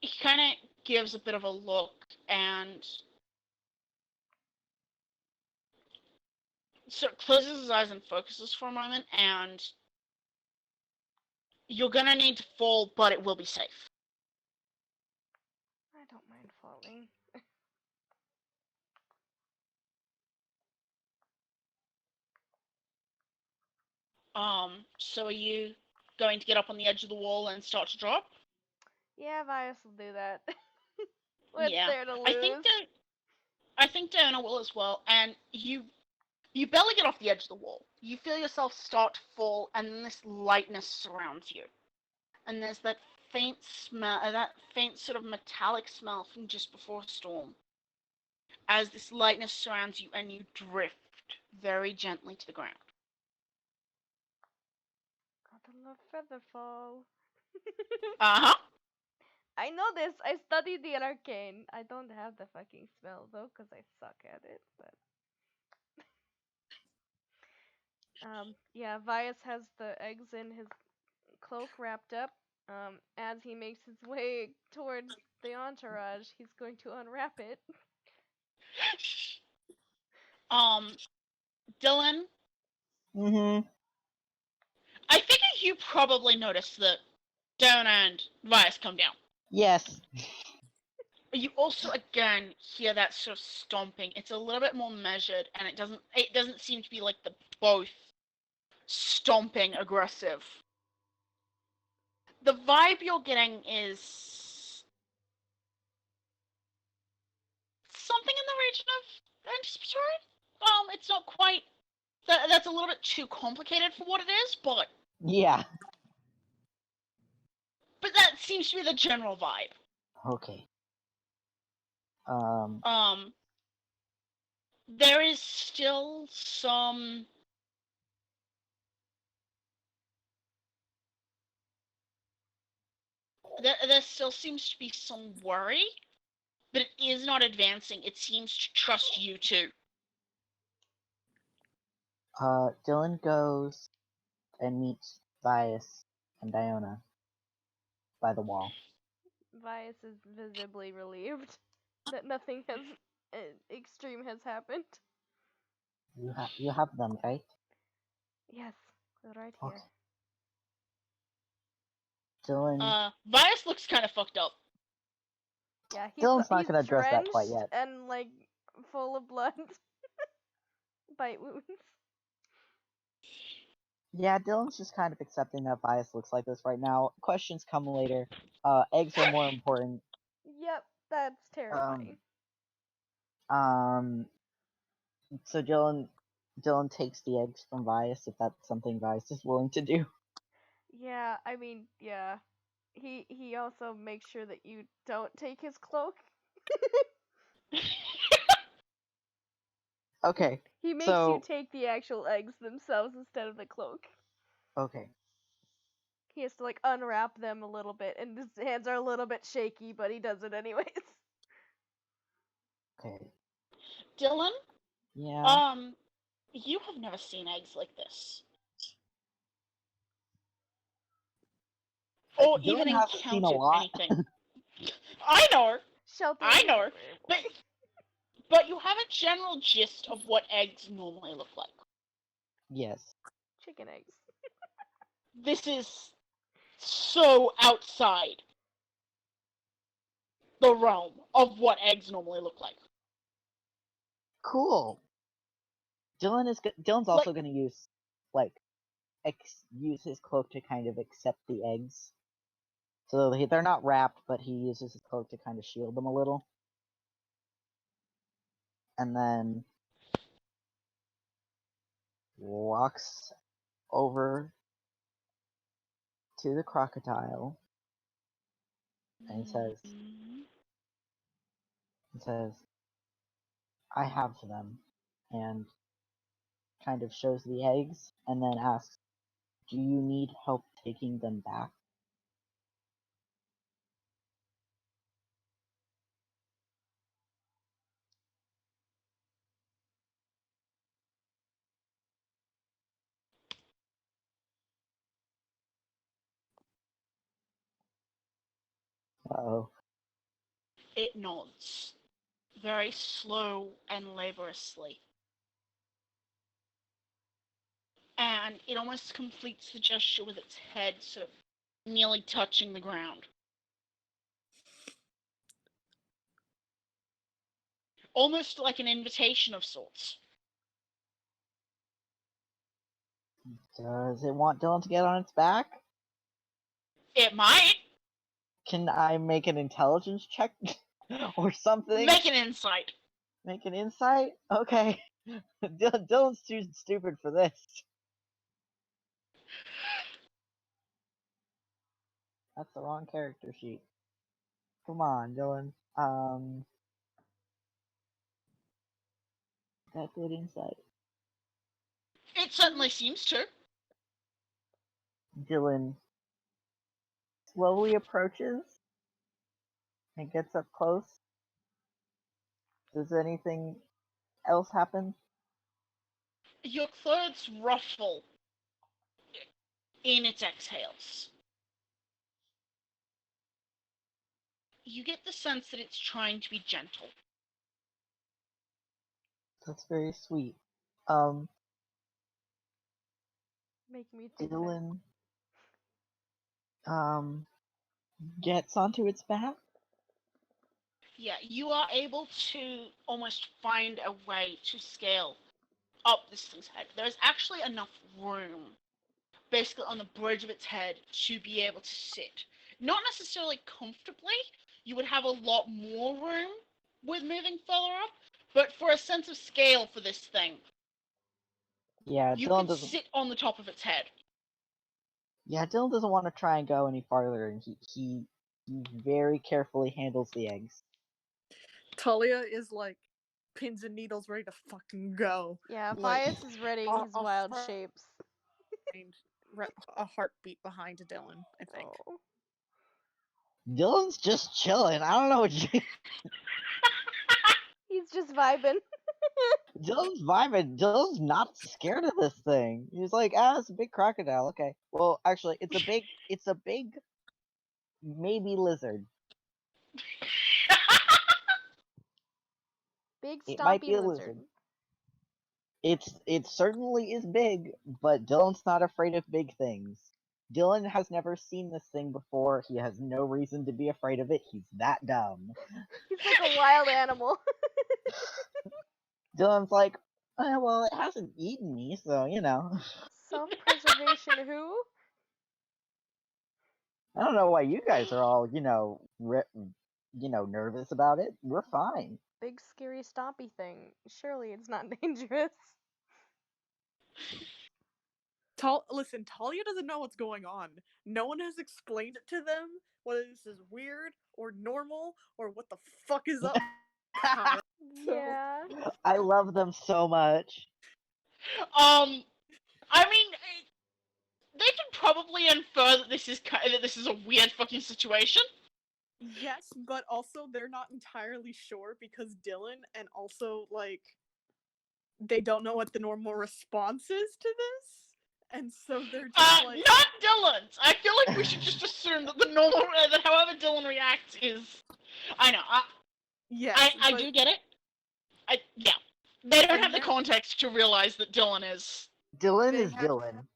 He kind of gives a bit of a look and sort of closes his eyes and focuses for a moment, and you're gonna need to fall, but it will be safe. I don't mind falling. So are you going to get up on the edge of the wall and start to drop? Yeah, Vias will do that. What's Yeah. there to lose? I think Diana will as well, and you barely get off the edge of the wall. You feel yourself start to fall, and then this lightness surrounds you. And there's that faint smell, that faint sort of metallic smell from just before a storm. As this lightness surrounds you, and you drift very gently to the ground. Gotta love Featherfall. Uh-huh. I know this. I studied the arcane. I don't have the fucking spell though, cause I suck at it. But yeah, Vias has the eggs in his cloak wrapped up. As he makes his way towards the entourage, he's going to unwrap it. Dylan, Mm-hmm. I figure you probably noticed that Dona and Vias come down. Yes. You also again hear that sort of stomping. It's a little bit more measured, and it doesn't seem to be like the both stomping aggressive. The vibe you're getting is something in the region of anticipatory. It's not quite. That's a little bit too complicated for what it is, but Yeah. that seems to be the general vibe. Okay. There is still some. There still seems to be some worry, but it is not advancing. It seems to trust you too. Dylan goes and meets Bias and Diona by the wall. Vias is visibly relieved that nothing has extreme has happened. You have them, right? Yes, they're right here. Okay. Dylan. Vias looks kind of fucked up. Yeah, Dylan's not he's gonna address that quite drenched yet. and like full of blood, bite wounds. Yeah, Dylan's just kind of accepting that Bias looks like this right now. Questions come later. Eggs are more important. Yep, that's terrifying. So Dylan takes the eggs from Bias if that's something Bias is willing to do. Yeah, I mean, yeah. He also makes sure that you don't take his cloak. Okay. He makes So you take the actual eggs themselves instead of the cloak. okay. He has to like unwrap them a little bit, and his hands are a little bit shaky, but he does it anyways. Okay. Dylan, Yeah. you have never seen eggs like this. Or Dylan even hasn't seen a encountered lot. anything. I know, Shelter. I know, but you have a general gist of what eggs normally look like. Yes. Chicken eggs. This is so outside the realm of what eggs normally look like. Cool. Dylan's also gonna use use his cloak to kind of accept the eggs. So they're not wrapped, but he uses his cloak to kind of shield them a little. And then walks over to the crocodile and he says, I have them, and kind of shows the eggs, and then asks, do you need help taking them back? Uh-oh. It nods, very slow and laboriously. And it almost completes the gesture with its head sort of nearly touching the ground. Almost like an invitation of sorts. Does it want Dylan to get on its back? It might. Can I make an intelligence check or something? Make an insight. Make an insight? Okay. Dylan's too stupid for this. That's the wrong character sheet. Come on, Dylan. That good insight. It certainly seems to. Dylan slowly approaches and gets up close. Does anything else happen? Your clothes ruffle in its exhales. You get the sense that it's trying to be gentle. That's very sweet. Make me think. Dylan gets onto its back. Yeah, you are able to almost find a way to scale up this thing's head. There's actually enough room, basically on the bridge of its head, to be able to sit. Not necessarily comfortably. You would have a lot more room with moving further up, but for a sense of scale for this thing, Yeah, you Dylan can doesn't. sit on the top of its head. Yeah, Dylan doesn't want to try and go any farther, and he very carefully handles the eggs. Talia is like pins and needles ready to fucking go. Yeah, Like, Vias is ready a- his a wild heart- shapes. A heartbeat behind Dylan, I think. Oh. Dylan's just chilling. I don't know what you. He's just vibing. Dylan's vibing. Dylan's not scared of this thing. He's like, it's a big crocodile. Okay. Well, actually, it's a big, maybe lizard. Big It might stompy be a lizard. It certainly is big, but Dylan's not afraid of big things. Dylan has never seen this thing before. He has no reason to be afraid of it. He's that dumb. He's like a wild animal. Dylan's like, well, it hasn't eaten me, so you know. Self-preservation who? I don't know why you guys are all, nervous about it. We're fine. Big scary stompy thing. Surely it's not dangerous. Listen, Talia doesn't know what's going on. No one has explained it to them, whether this is weird or normal or what the fuck is up. Yeah. I love them so much. I mean, they can probably infer that this is a weird fucking situation. Yes, but also they're not entirely sure because Dylan and also like they don't know what the normal response is to this. And so they're just like not Dylan's. I feel like we should just assume that the normal that however Dylan reacts is I know. yes, I do get it. Yeah. They don't have the they're- context to realize that Dylan is Dylan They is have- Dylan.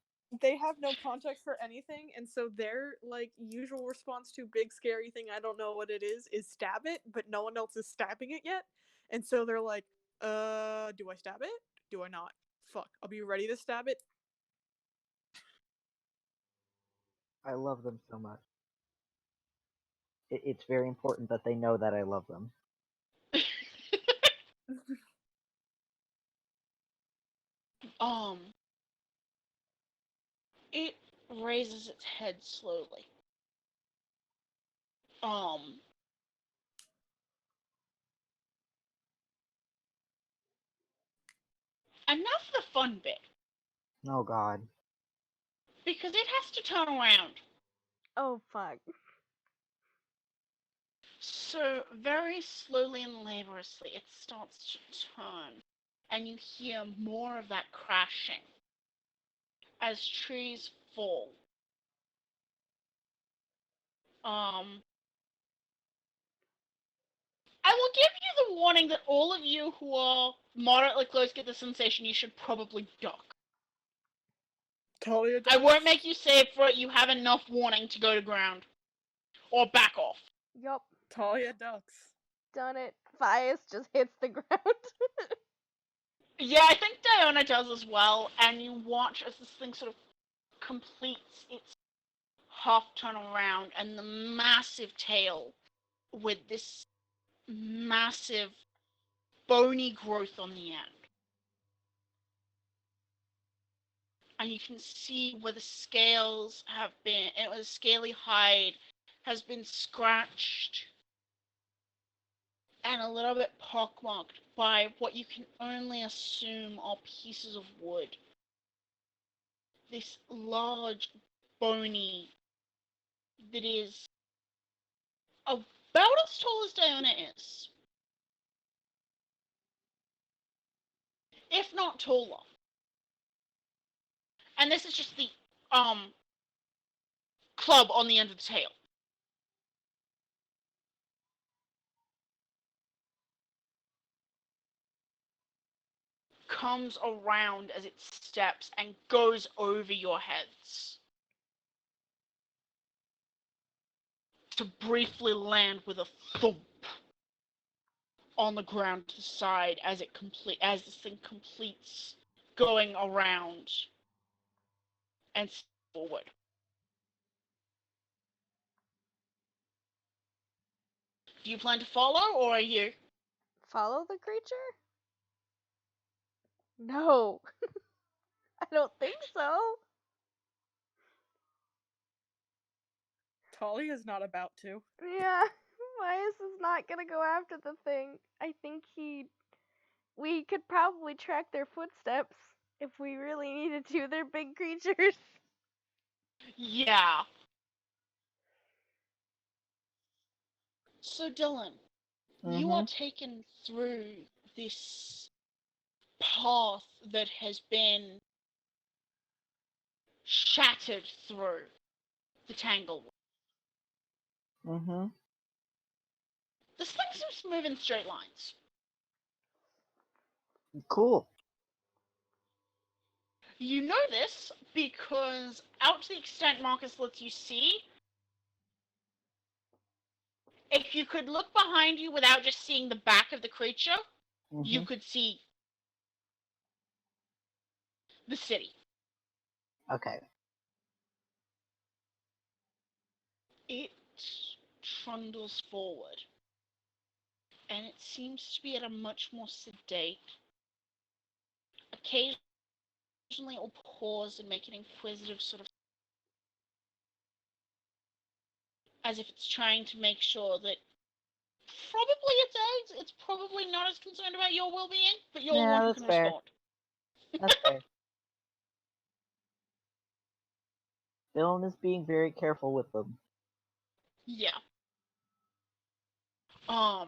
they have no context for anything, and so their like usual response to big scary thing I don't know what it is stab it, but no one else is stabbing it yet. And so they're like, do I stab it? Do I not? Fuck. I'll be ready to stab it. I love them so much. It's very important that they know that I love them. um, it raises its head slowly. And now for the fun bit, Oh God. because it has to turn around. Oh fuck. So, very slowly and laboriously, it starts to turn, and you hear more of that crashing as trees fall. I will give you the warning that all of you who are moderately close get the sensation you should probably duck. Talia I ducks. won't make you save for it. You have enough warning to go to ground. Or back off. Yup. Talia ducks. Done it. Vias just hits the ground. Yeah, I think Diona does as well, and you watch as this thing sort of completes its half turn around, and the massive tail with this massive bony growth on the end. And you can see where the scales have been, and the scaly hide has been scratched and a little bit pockmarked by what you can only assume are pieces of wood. This large, bony, that is about as tall as Diana is, if not taller. And this is just the club on the end of the tail. Comes around as it steps and goes over your heads to briefly land with a thump on the ground to the side as this thing completes going around and forward. Do you plan to follow, or are you? Follow the creature? No. I don't think so. Talia's not about to. Yeah. Vias is not gonna go after the thing. I think we could probably track their footsteps if we really needed to. They're big creatures. Yeah. So, Dylan, you are taken through this path that has been shattered through the tanglewood. This thing seems to move in straight lines. Cool. You know this because, out to the extent Marcus lets you see, if you could look behind you without just seeing the back of the creature, you could see the city. Okay. It trundles forward, and it seems to be at a much more sedate. Occasionally it will pause and make an inquisitive sort of, as if it's trying to make sure that probably its eggs, it's probably not as concerned about your well-being, but you're the one who can respond. That's fair. Dylan is being very careful with them. Yeah. I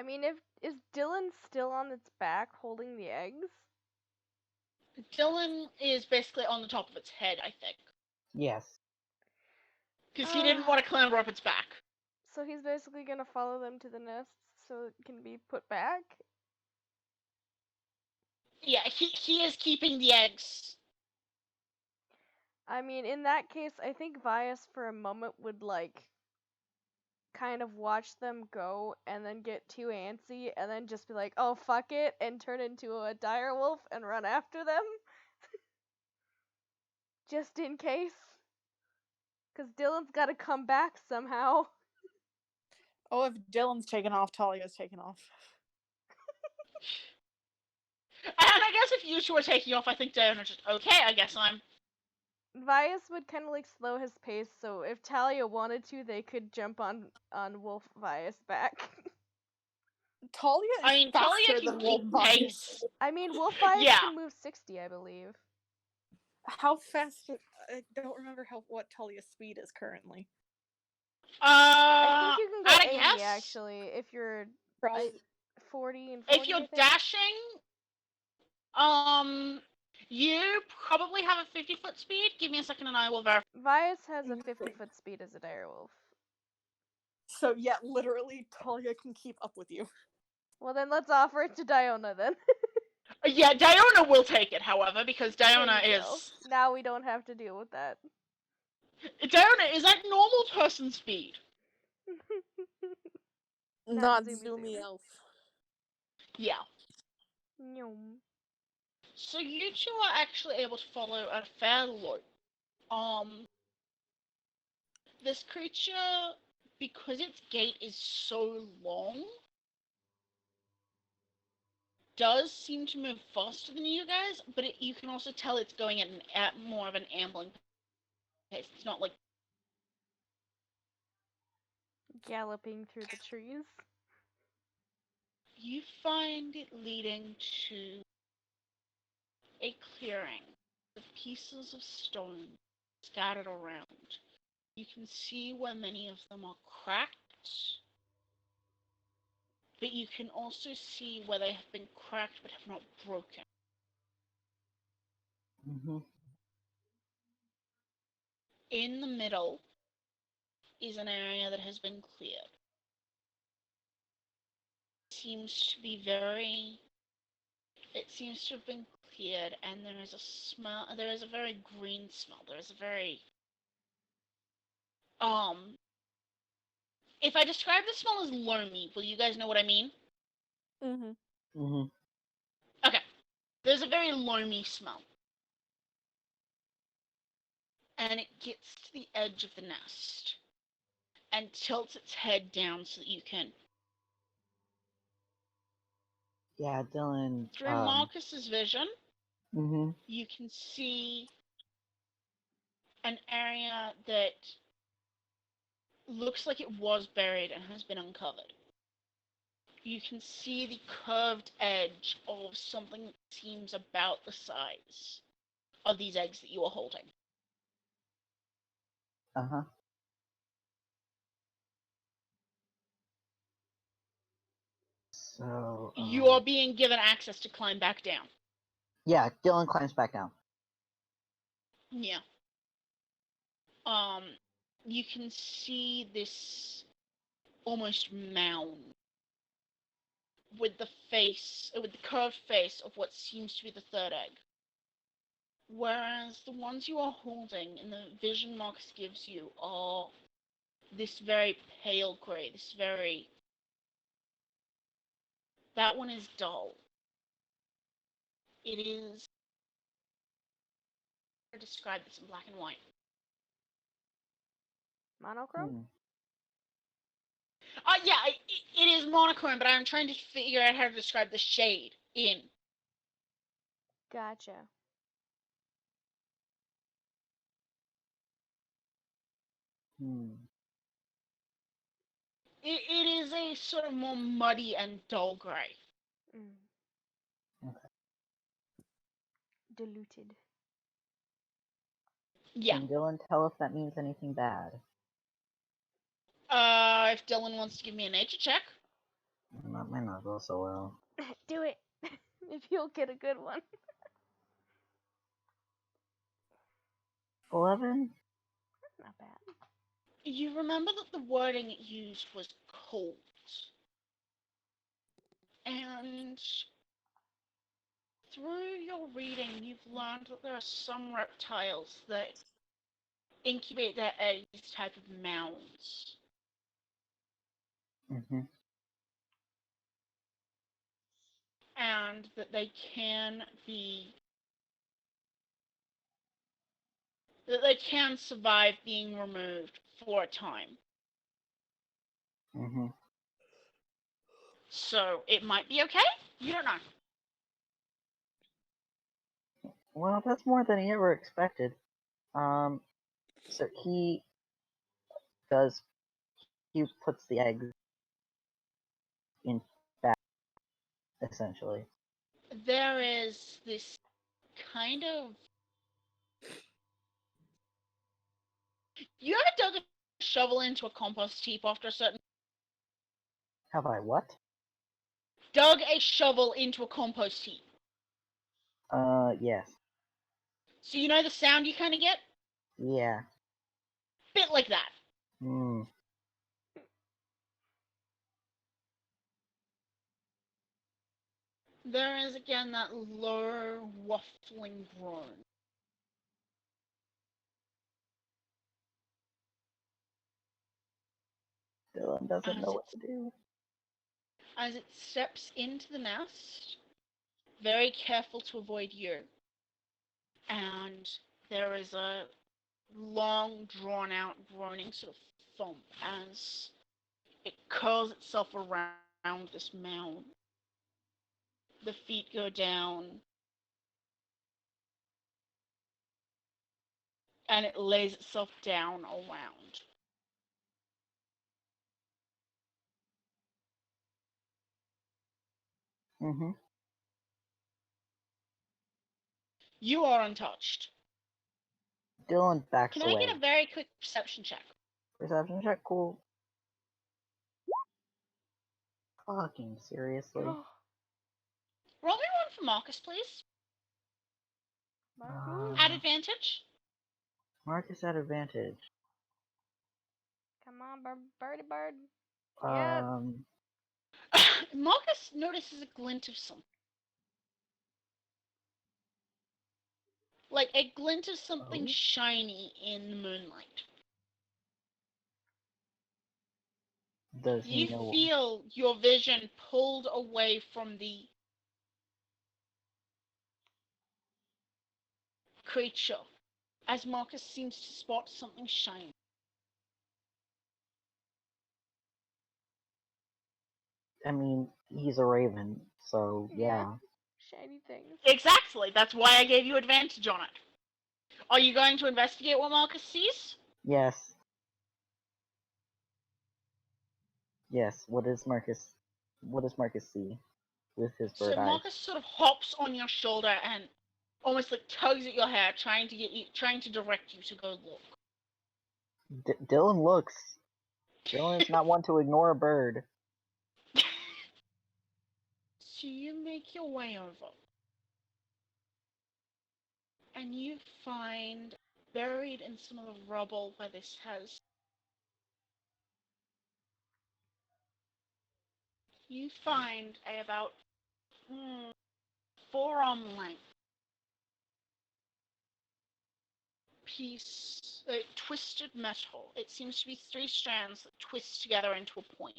mean, is Dylan still on its back holding the eggs? Dylan is basically on the top of its head, I think. Yes. Because he didn't want to clamber up its back. So he's basically gonna follow them to the nests so it can be put back? Yeah, he is keeping the eggs. I mean, in that case, I think Vias for a moment would like kind of watch them go and then get too antsy and then just be like, "Oh fuck it," and turn into a dire wolf and run after them, just in case. Cause Dylan's got to come back somehow. Oh, if Dylan's taken off, Talia's taken off. And I guess if you two are taking off, I think Diana's just okay. I guess I'm. Vias would kind of like slow his pace, so if Talia wanted to, they could jump on Wolf Vias back. Talia is I mean, Talia faster can than Wolf keep Vias. pace. I mean, Wolf Vias Yeah. can move 60, I believe. How fast? I don't remember what Talia's speed is currently. I think you can go I'd 80 guess actually if you're Probably. 40 and 40. if you're I think. dashing, you probably have a 50-foot speed. Give me a second and I will verify. Vias has a 50-foot speed as a direwolf. So yeah, literally, Talia can keep up with you. Well, then let's offer it to Diona then. Yeah, Diona will take it, however, because There Diona you go. is. Now we don't have to deal with that. Diona is at normal person speed. Not Zoomy Zoomy Zoomy. Elf. Yeah. Nyom. So you two are actually able to follow a fair loop. This creature, because its gait is so long, does seem to move faster than you guys, but you can also tell it's going at more of an ambling pace. It's not like Galloping through the trees. you find it leading to a clearing with pieces of stone scattered around. You can see where many of them are cracked, but you can also see where they have been cracked but have not broken. Mm-hmm. In the middle is an area that has been cleared. It seems to have been cleared, and there is a smell. There is a very green smell. There is a very If I describe the smell as loamy, will you guys know what I mean? Mm-hmm. Mm-hmm. Okay. There's a very loamy smell. And it gets to the edge of the nest and tilts its head down so that you can. Yeah, Dylan. Through Marcus's vision, Mm-hmm. you can see an area that looks like it was buried and has been uncovered. You can see the curved edge of something that seems about the size of these eggs that you are holding. Uh-huh. So You are being given access to climb back down. yeah, Dylan climbs back down. Yeah. You can see this almost mound with the curved face of what seems to be the third egg. Whereas the ones you are holding and the vision Marcus gives you are this very pale gray, that one is dull. It is, how to describe this in black and white. Monochrome? Yeah, it is monochrome, but I'm trying to figure out how to describe the shade in. Gotcha. It is a sort of more muddy and dull gray. Okay. Diluted. Yeah. Can Dylan tell if that means anything bad? If Dylan wants to give me a nature check. That might not go so well. Do it. If you'll get a good one. 11? Not bad. You remember that the wording it used was cold. And through your reading, you've learned that there are some reptiles that incubate their eggs in these type of mounds. Mm-hmm. And that they can be that they can survive being removed for a time. Mm-hmm. So it might be okay. You don't know. Well, that's more than he ever expected. So does he puts the eggs in fat, essentially. There is this kind of. You ever dug a shovel into a compost heap after a certain. Have I what? Dug a shovel into a compost heap. Yes. So you know the sound you kind of get? Yeah. Bit like that. Hmm. There is again that low, waffling groan. Dylan doesn't know what to do. As it steps into the nest, very careful to avoid you. And there is a long, drawn-out, groaning sort of thump as it curls itself around this mound. The feet go down, and it lays itself down around. Mm-hmm. You are untouched. Dylan backs Can away. I get a very quick perception check? Perception check, cool. Fucking seriously. Roll me one for Marcus, please. Marcus? At advantage. Marcus at advantage. Come on, birdie bird. Yep. Marcus notices a glint of something. Like a glint of something shiny in the moonlight. Does he You know? feel your vision pulled away from the creature as Marcus seems to spot something shiny. I mean, he's a raven, so yeah. Shiny things. Exactly, that's why I gave you advantage on it. Are you going to investigate what Marcus sees? Yes. Yes. What does Marcus see with his So bird eyes? Marcus sort of hops on your shoulder and almost like tugs at your hair, trying to direct you to go look. Dylan looks. Dylan is not one to ignore a bird. So you make your way over. And you find, buried in some of the rubble where this has... You find about forearm length piece, twisted metal. It seems to be 3 strands that twist together into a point.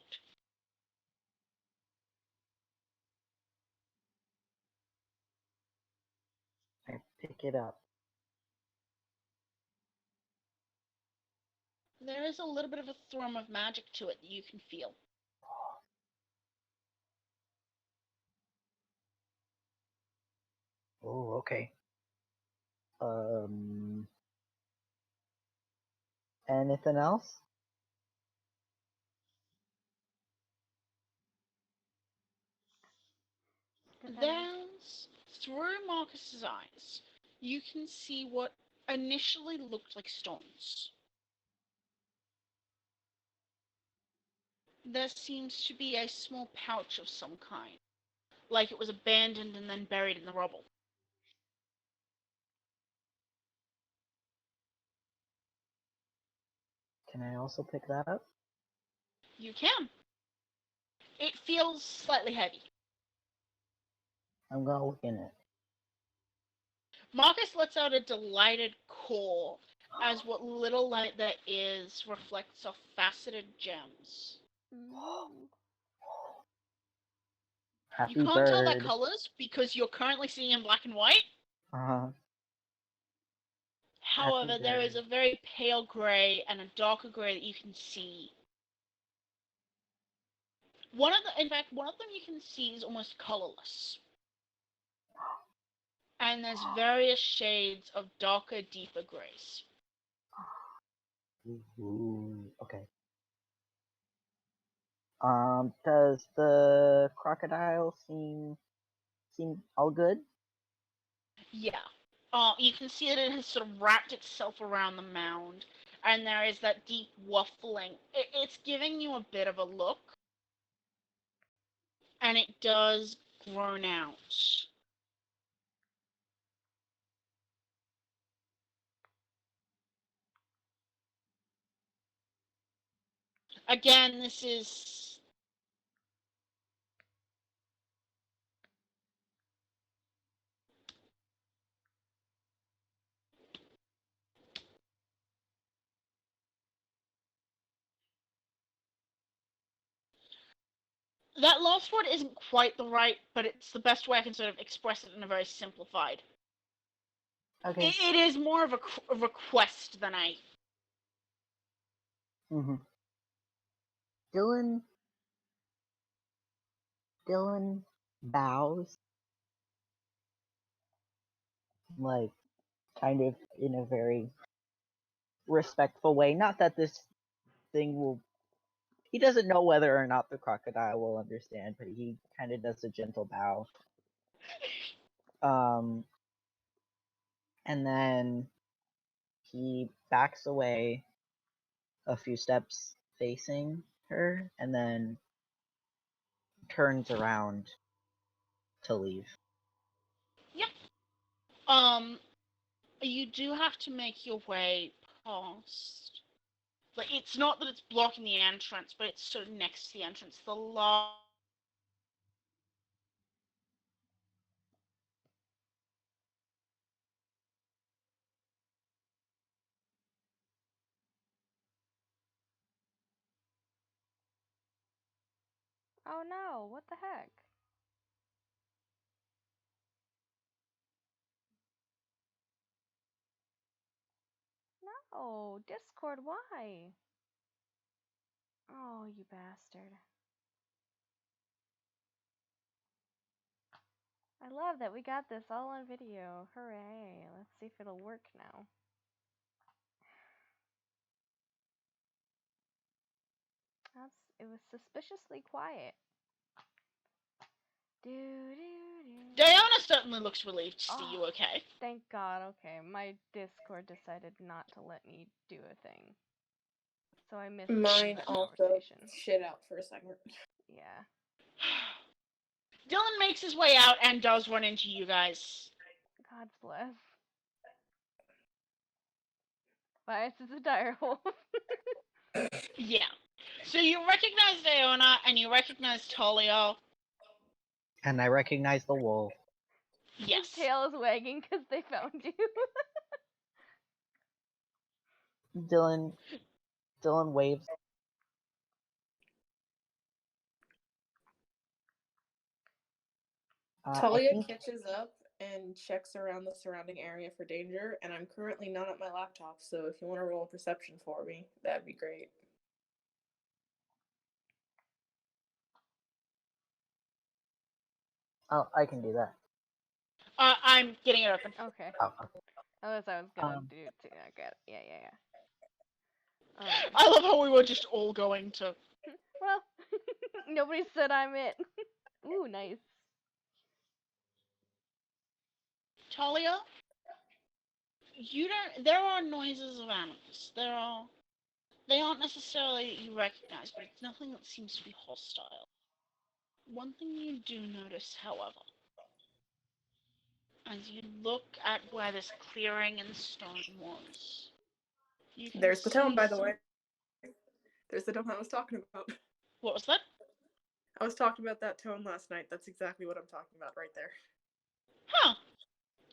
I pick it up. There is a little bit of a thrum of magic to it that you can feel. Oh, okay. Anything else? There's, through Marcus's eyes, you can see what initially looked like stones. There seems to be a small pouch of some kind, like it was abandoned and then buried in the rubble. Can I also pick that up? You can. It feels slightly heavy. I'm gonna look in it. Marcus lets out a delighted caw as what little light there is reflects off faceted gems. Ooh. You Happy can't tell their bird. colors because you're currently seeing in black and white. Uh-huh. However, there is bird. a very pale grey and a darker grey that you can see. In fact, one of them you can see is almost colorless. And there's various shades of darker, deeper greys. Ooh, okay. Does the crocodile seem all good? Yeah. You can see that it has sort of wrapped itself around the mound, and there is that deep waffling. It's giving you a bit of a look, and it does groan out. Again, this is... That last word isn't quite the right, but it's the best way I can sort of express it in a very simplified. Okay. It is more of a request than a... Mm-hmm. Dylan bows, like, kind of in a very respectful way. Not that this thing will. He doesn't know whether or not the crocodile will understand, but he kind of does a gentle bow. And then he backs away a few steps facing her, and then turns around to leave. Yep. You do have to make your way past... Like, it's not that it's blocking the entrance, but it's sort of next to the entrance. The large... Oh no, what the heck? No, Discord, why? Oh, you bastard. I love that we got this all on video. Hooray. Let's see if it'll work now. It was suspiciously quiet. Diana certainly looks relieved to see you Oh, okay. thank God. Okay, my Discord decided not to let me do a thing. So I missed Mine that also conversation. shit out for a second. Yeah. Dylan makes his way out and does run into you guys. God bless. Bias is a direwolf. Yeah. So you recognize Diana and you recognize Talia. And I recognize the wolf. Yes. His tail is wagging because they found you. Dylan waves. Talia catches up and checks around the surrounding area for danger, and I'm currently not at my laptop, so if you want to roll a perception for me, that'd be great. Oh, I can do that. I'm getting it open. Okay. Oh, okay. Unless I was gonna do it too. I got it. Yeah. I love how we were just all going to... Well, nobody said I'm it. Ooh, nice. Talia, you don't... There are noises of animals. They aren't necessarily that you recognize, but it's nothing that seems to be hostile. One thing you do notice, however, as you look at where this clearing in stone was, you can There's the town, by the some... way. There's the town I was talking about. What was that? I was talking about that tone last night. That's exactly what I'm talking about right there. Huh.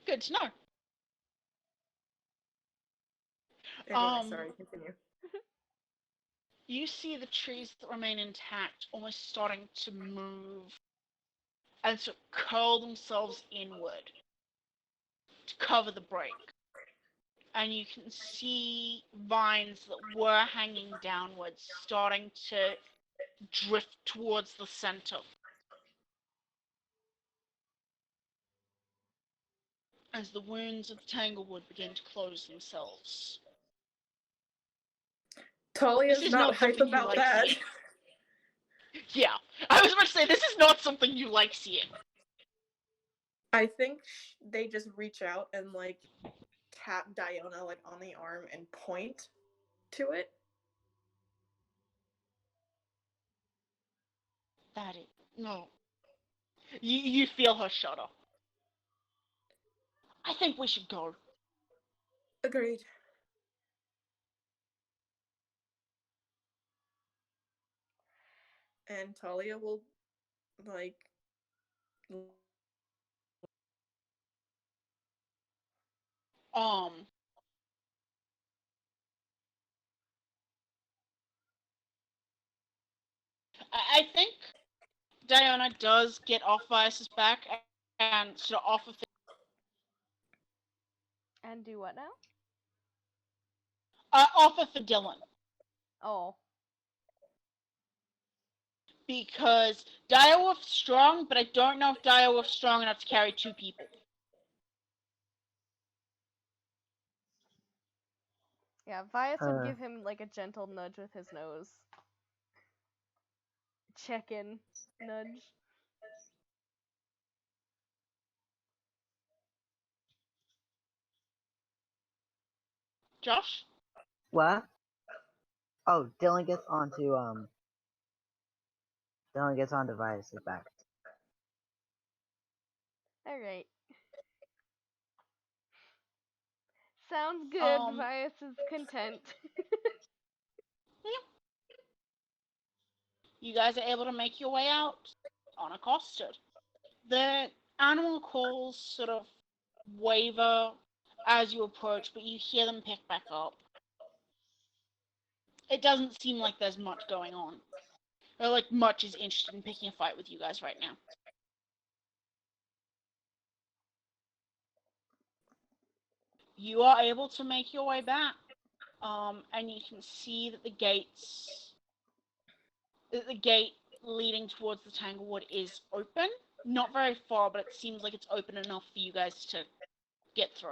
Good to know. Anyway, sorry, continue. You see the trees that remain intact almost starting to move and sort of curl themselves inward to cover the break. And you can see vines that were hanging downwards starting to drift towards the center. As the wounds of the tanglewood begin to close themselves. Talia's This is not not hype something you about like that. seeing. Yeah, I was about to say, this is not something you like seeing. I think they just reach out and, like, tap Diona, like, on the arm and point to it. That is... No. You feel her shudder. I think we should go. Agreed. And Talia will, like... I think Diana does get off Vias's back and sort of offer And do what now? offer for Dylan. Oh. Because Direwolf's strong, but I don't know if Direwolf's strong enough to carry 2 people. Yeah, Vias would give him like a gentle nudge with his nose. Check-in nudge. Josh? What? Oh, Dylan gets onto Vias's back. Alright. Sounds good. Vias is content. You guys are able to make your way out unaccosted. The animal calls sort of waver as you approach, but you hear them pick back up. It doesn't seem like there's much going on. Or like much is interested in picking a fight with you guys right now. You are able to make your way back. And you can see that the gate leading towards the Tanglewood is open. Not very far, but it seems like it's open enough for you guys to get through.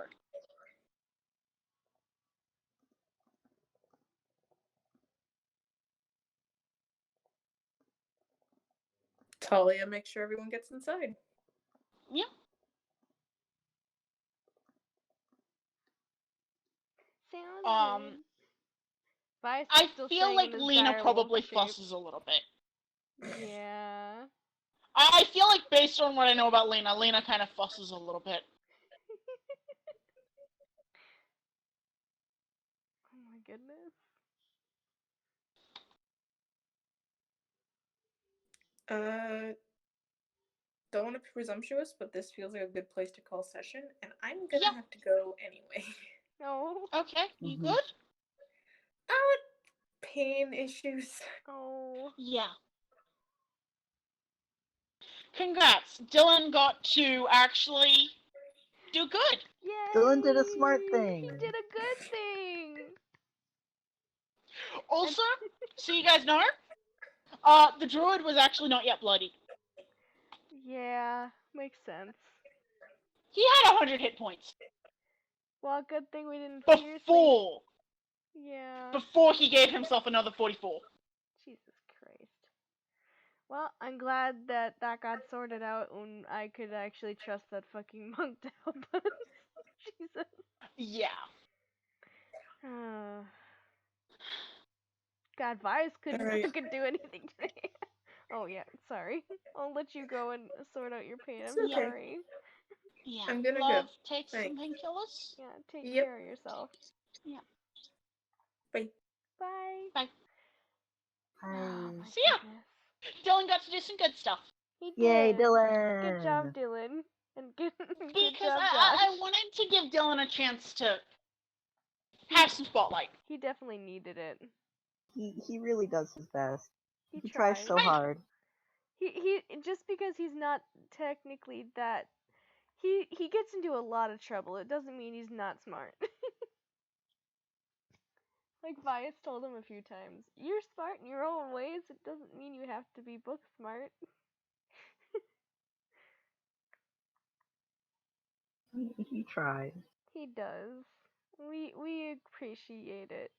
Talia makes sure everyone gets inside. Yeah. Sounds good. Vias is I still feel staying like in his Lena direwolf probably shape. fusses a little bit. Yeah. I feel like based on what I know about Lena kind of fusses a little bit. Oh my goodness. Don't want to be presumptuous, but this feels like a good place to call session, and I'm gonna have to go anyway. No. Okay, you good? Pain issues. Oh. Yeah. Congrats. Dylan got to actually do good. Yay! Dylan did a smart thing. He did a good thing. Also, so you guys know, the druid was actually not yet bloodied. Yeah, makes sense. He had 100 hit points. Well, good thing we didn't Before. Yeah. Before he gave himself another 44. Jesus Christ. Well, I'm glad that got sorted out when I could actually trust that fucking monk to help us. Jesus. Yeah. God, Vias couldn't Alright. fucking do anything today. Oh yeah, sorry. I'll let you go and sort out your pain. I'm It's okay. sorry. Yeah. I'm gonna Love, go. take some Thanks. painkillers. Yeah, take Yep. care of yourself. Yeah. Bye. Bye. Bye. Oh, my See ya. goodness. Dylan got to do some good stuff. He did. Yay, Dylan! Good job, Dylan. And good Because job, Josh. I wanted to give Dylan a chance to have some spotlight. He definitely needed it. He really does his best. He He tries tries. so hard. He just because he's not technically that he gets into a lot of trouble. It doesn't mean he's not smart. Like Vias told him a few times, you're smart in your own ways. It doesn't mean you have to be book smart. He tries. He does. We appreciate it.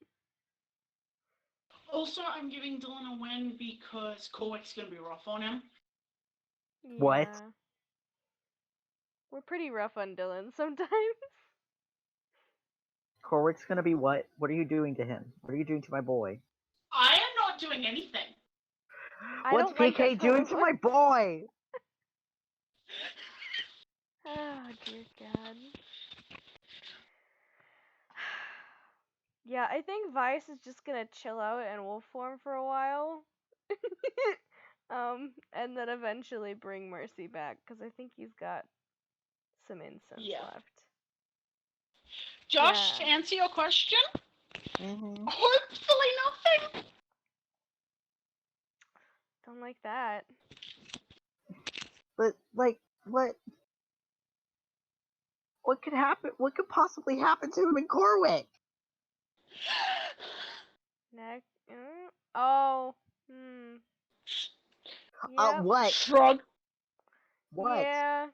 Also, I'm giving Dylan a win because Corwic's gonna be rough on him. What? Yeah. We're pretty rough on Dylan sometimes. Corwic's gonna be what? What are you doing to him? What are you doing to my boy? I am not doing anything. I What's don't like PK that doing tone to of my boy? Oh dear God. Yeah, I think Vice is just gonna chill out and wolf form for a while. And then eventually bring Mercy back, because I think he's got some incense left. Josh, Yeah. to answer your question, Mm-hmm. hopefully nothing. Don't like that. But like, what could happen? What could possibly happen to him in Corwick? Neck. Oh. Yeah. What? Shrug. What? Yeah.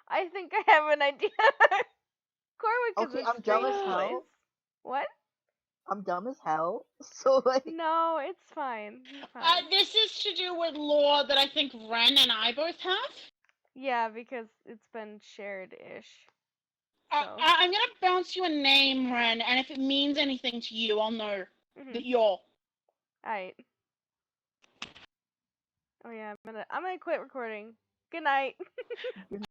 I think I have an idea. Corwick Okay, is a I'm dumb strange as hell. place. What? I'm dumb as hell. So like, No, it's fine. You're fine. This is to do with lore that I think Ren and I both have. Yeah, because it's been shared-ish. I'm gonna bounce you a name, Ren, and if it means anything to you, I'll know that you're. Alright. Oh yeah, I'm gonna quit recording. Good night.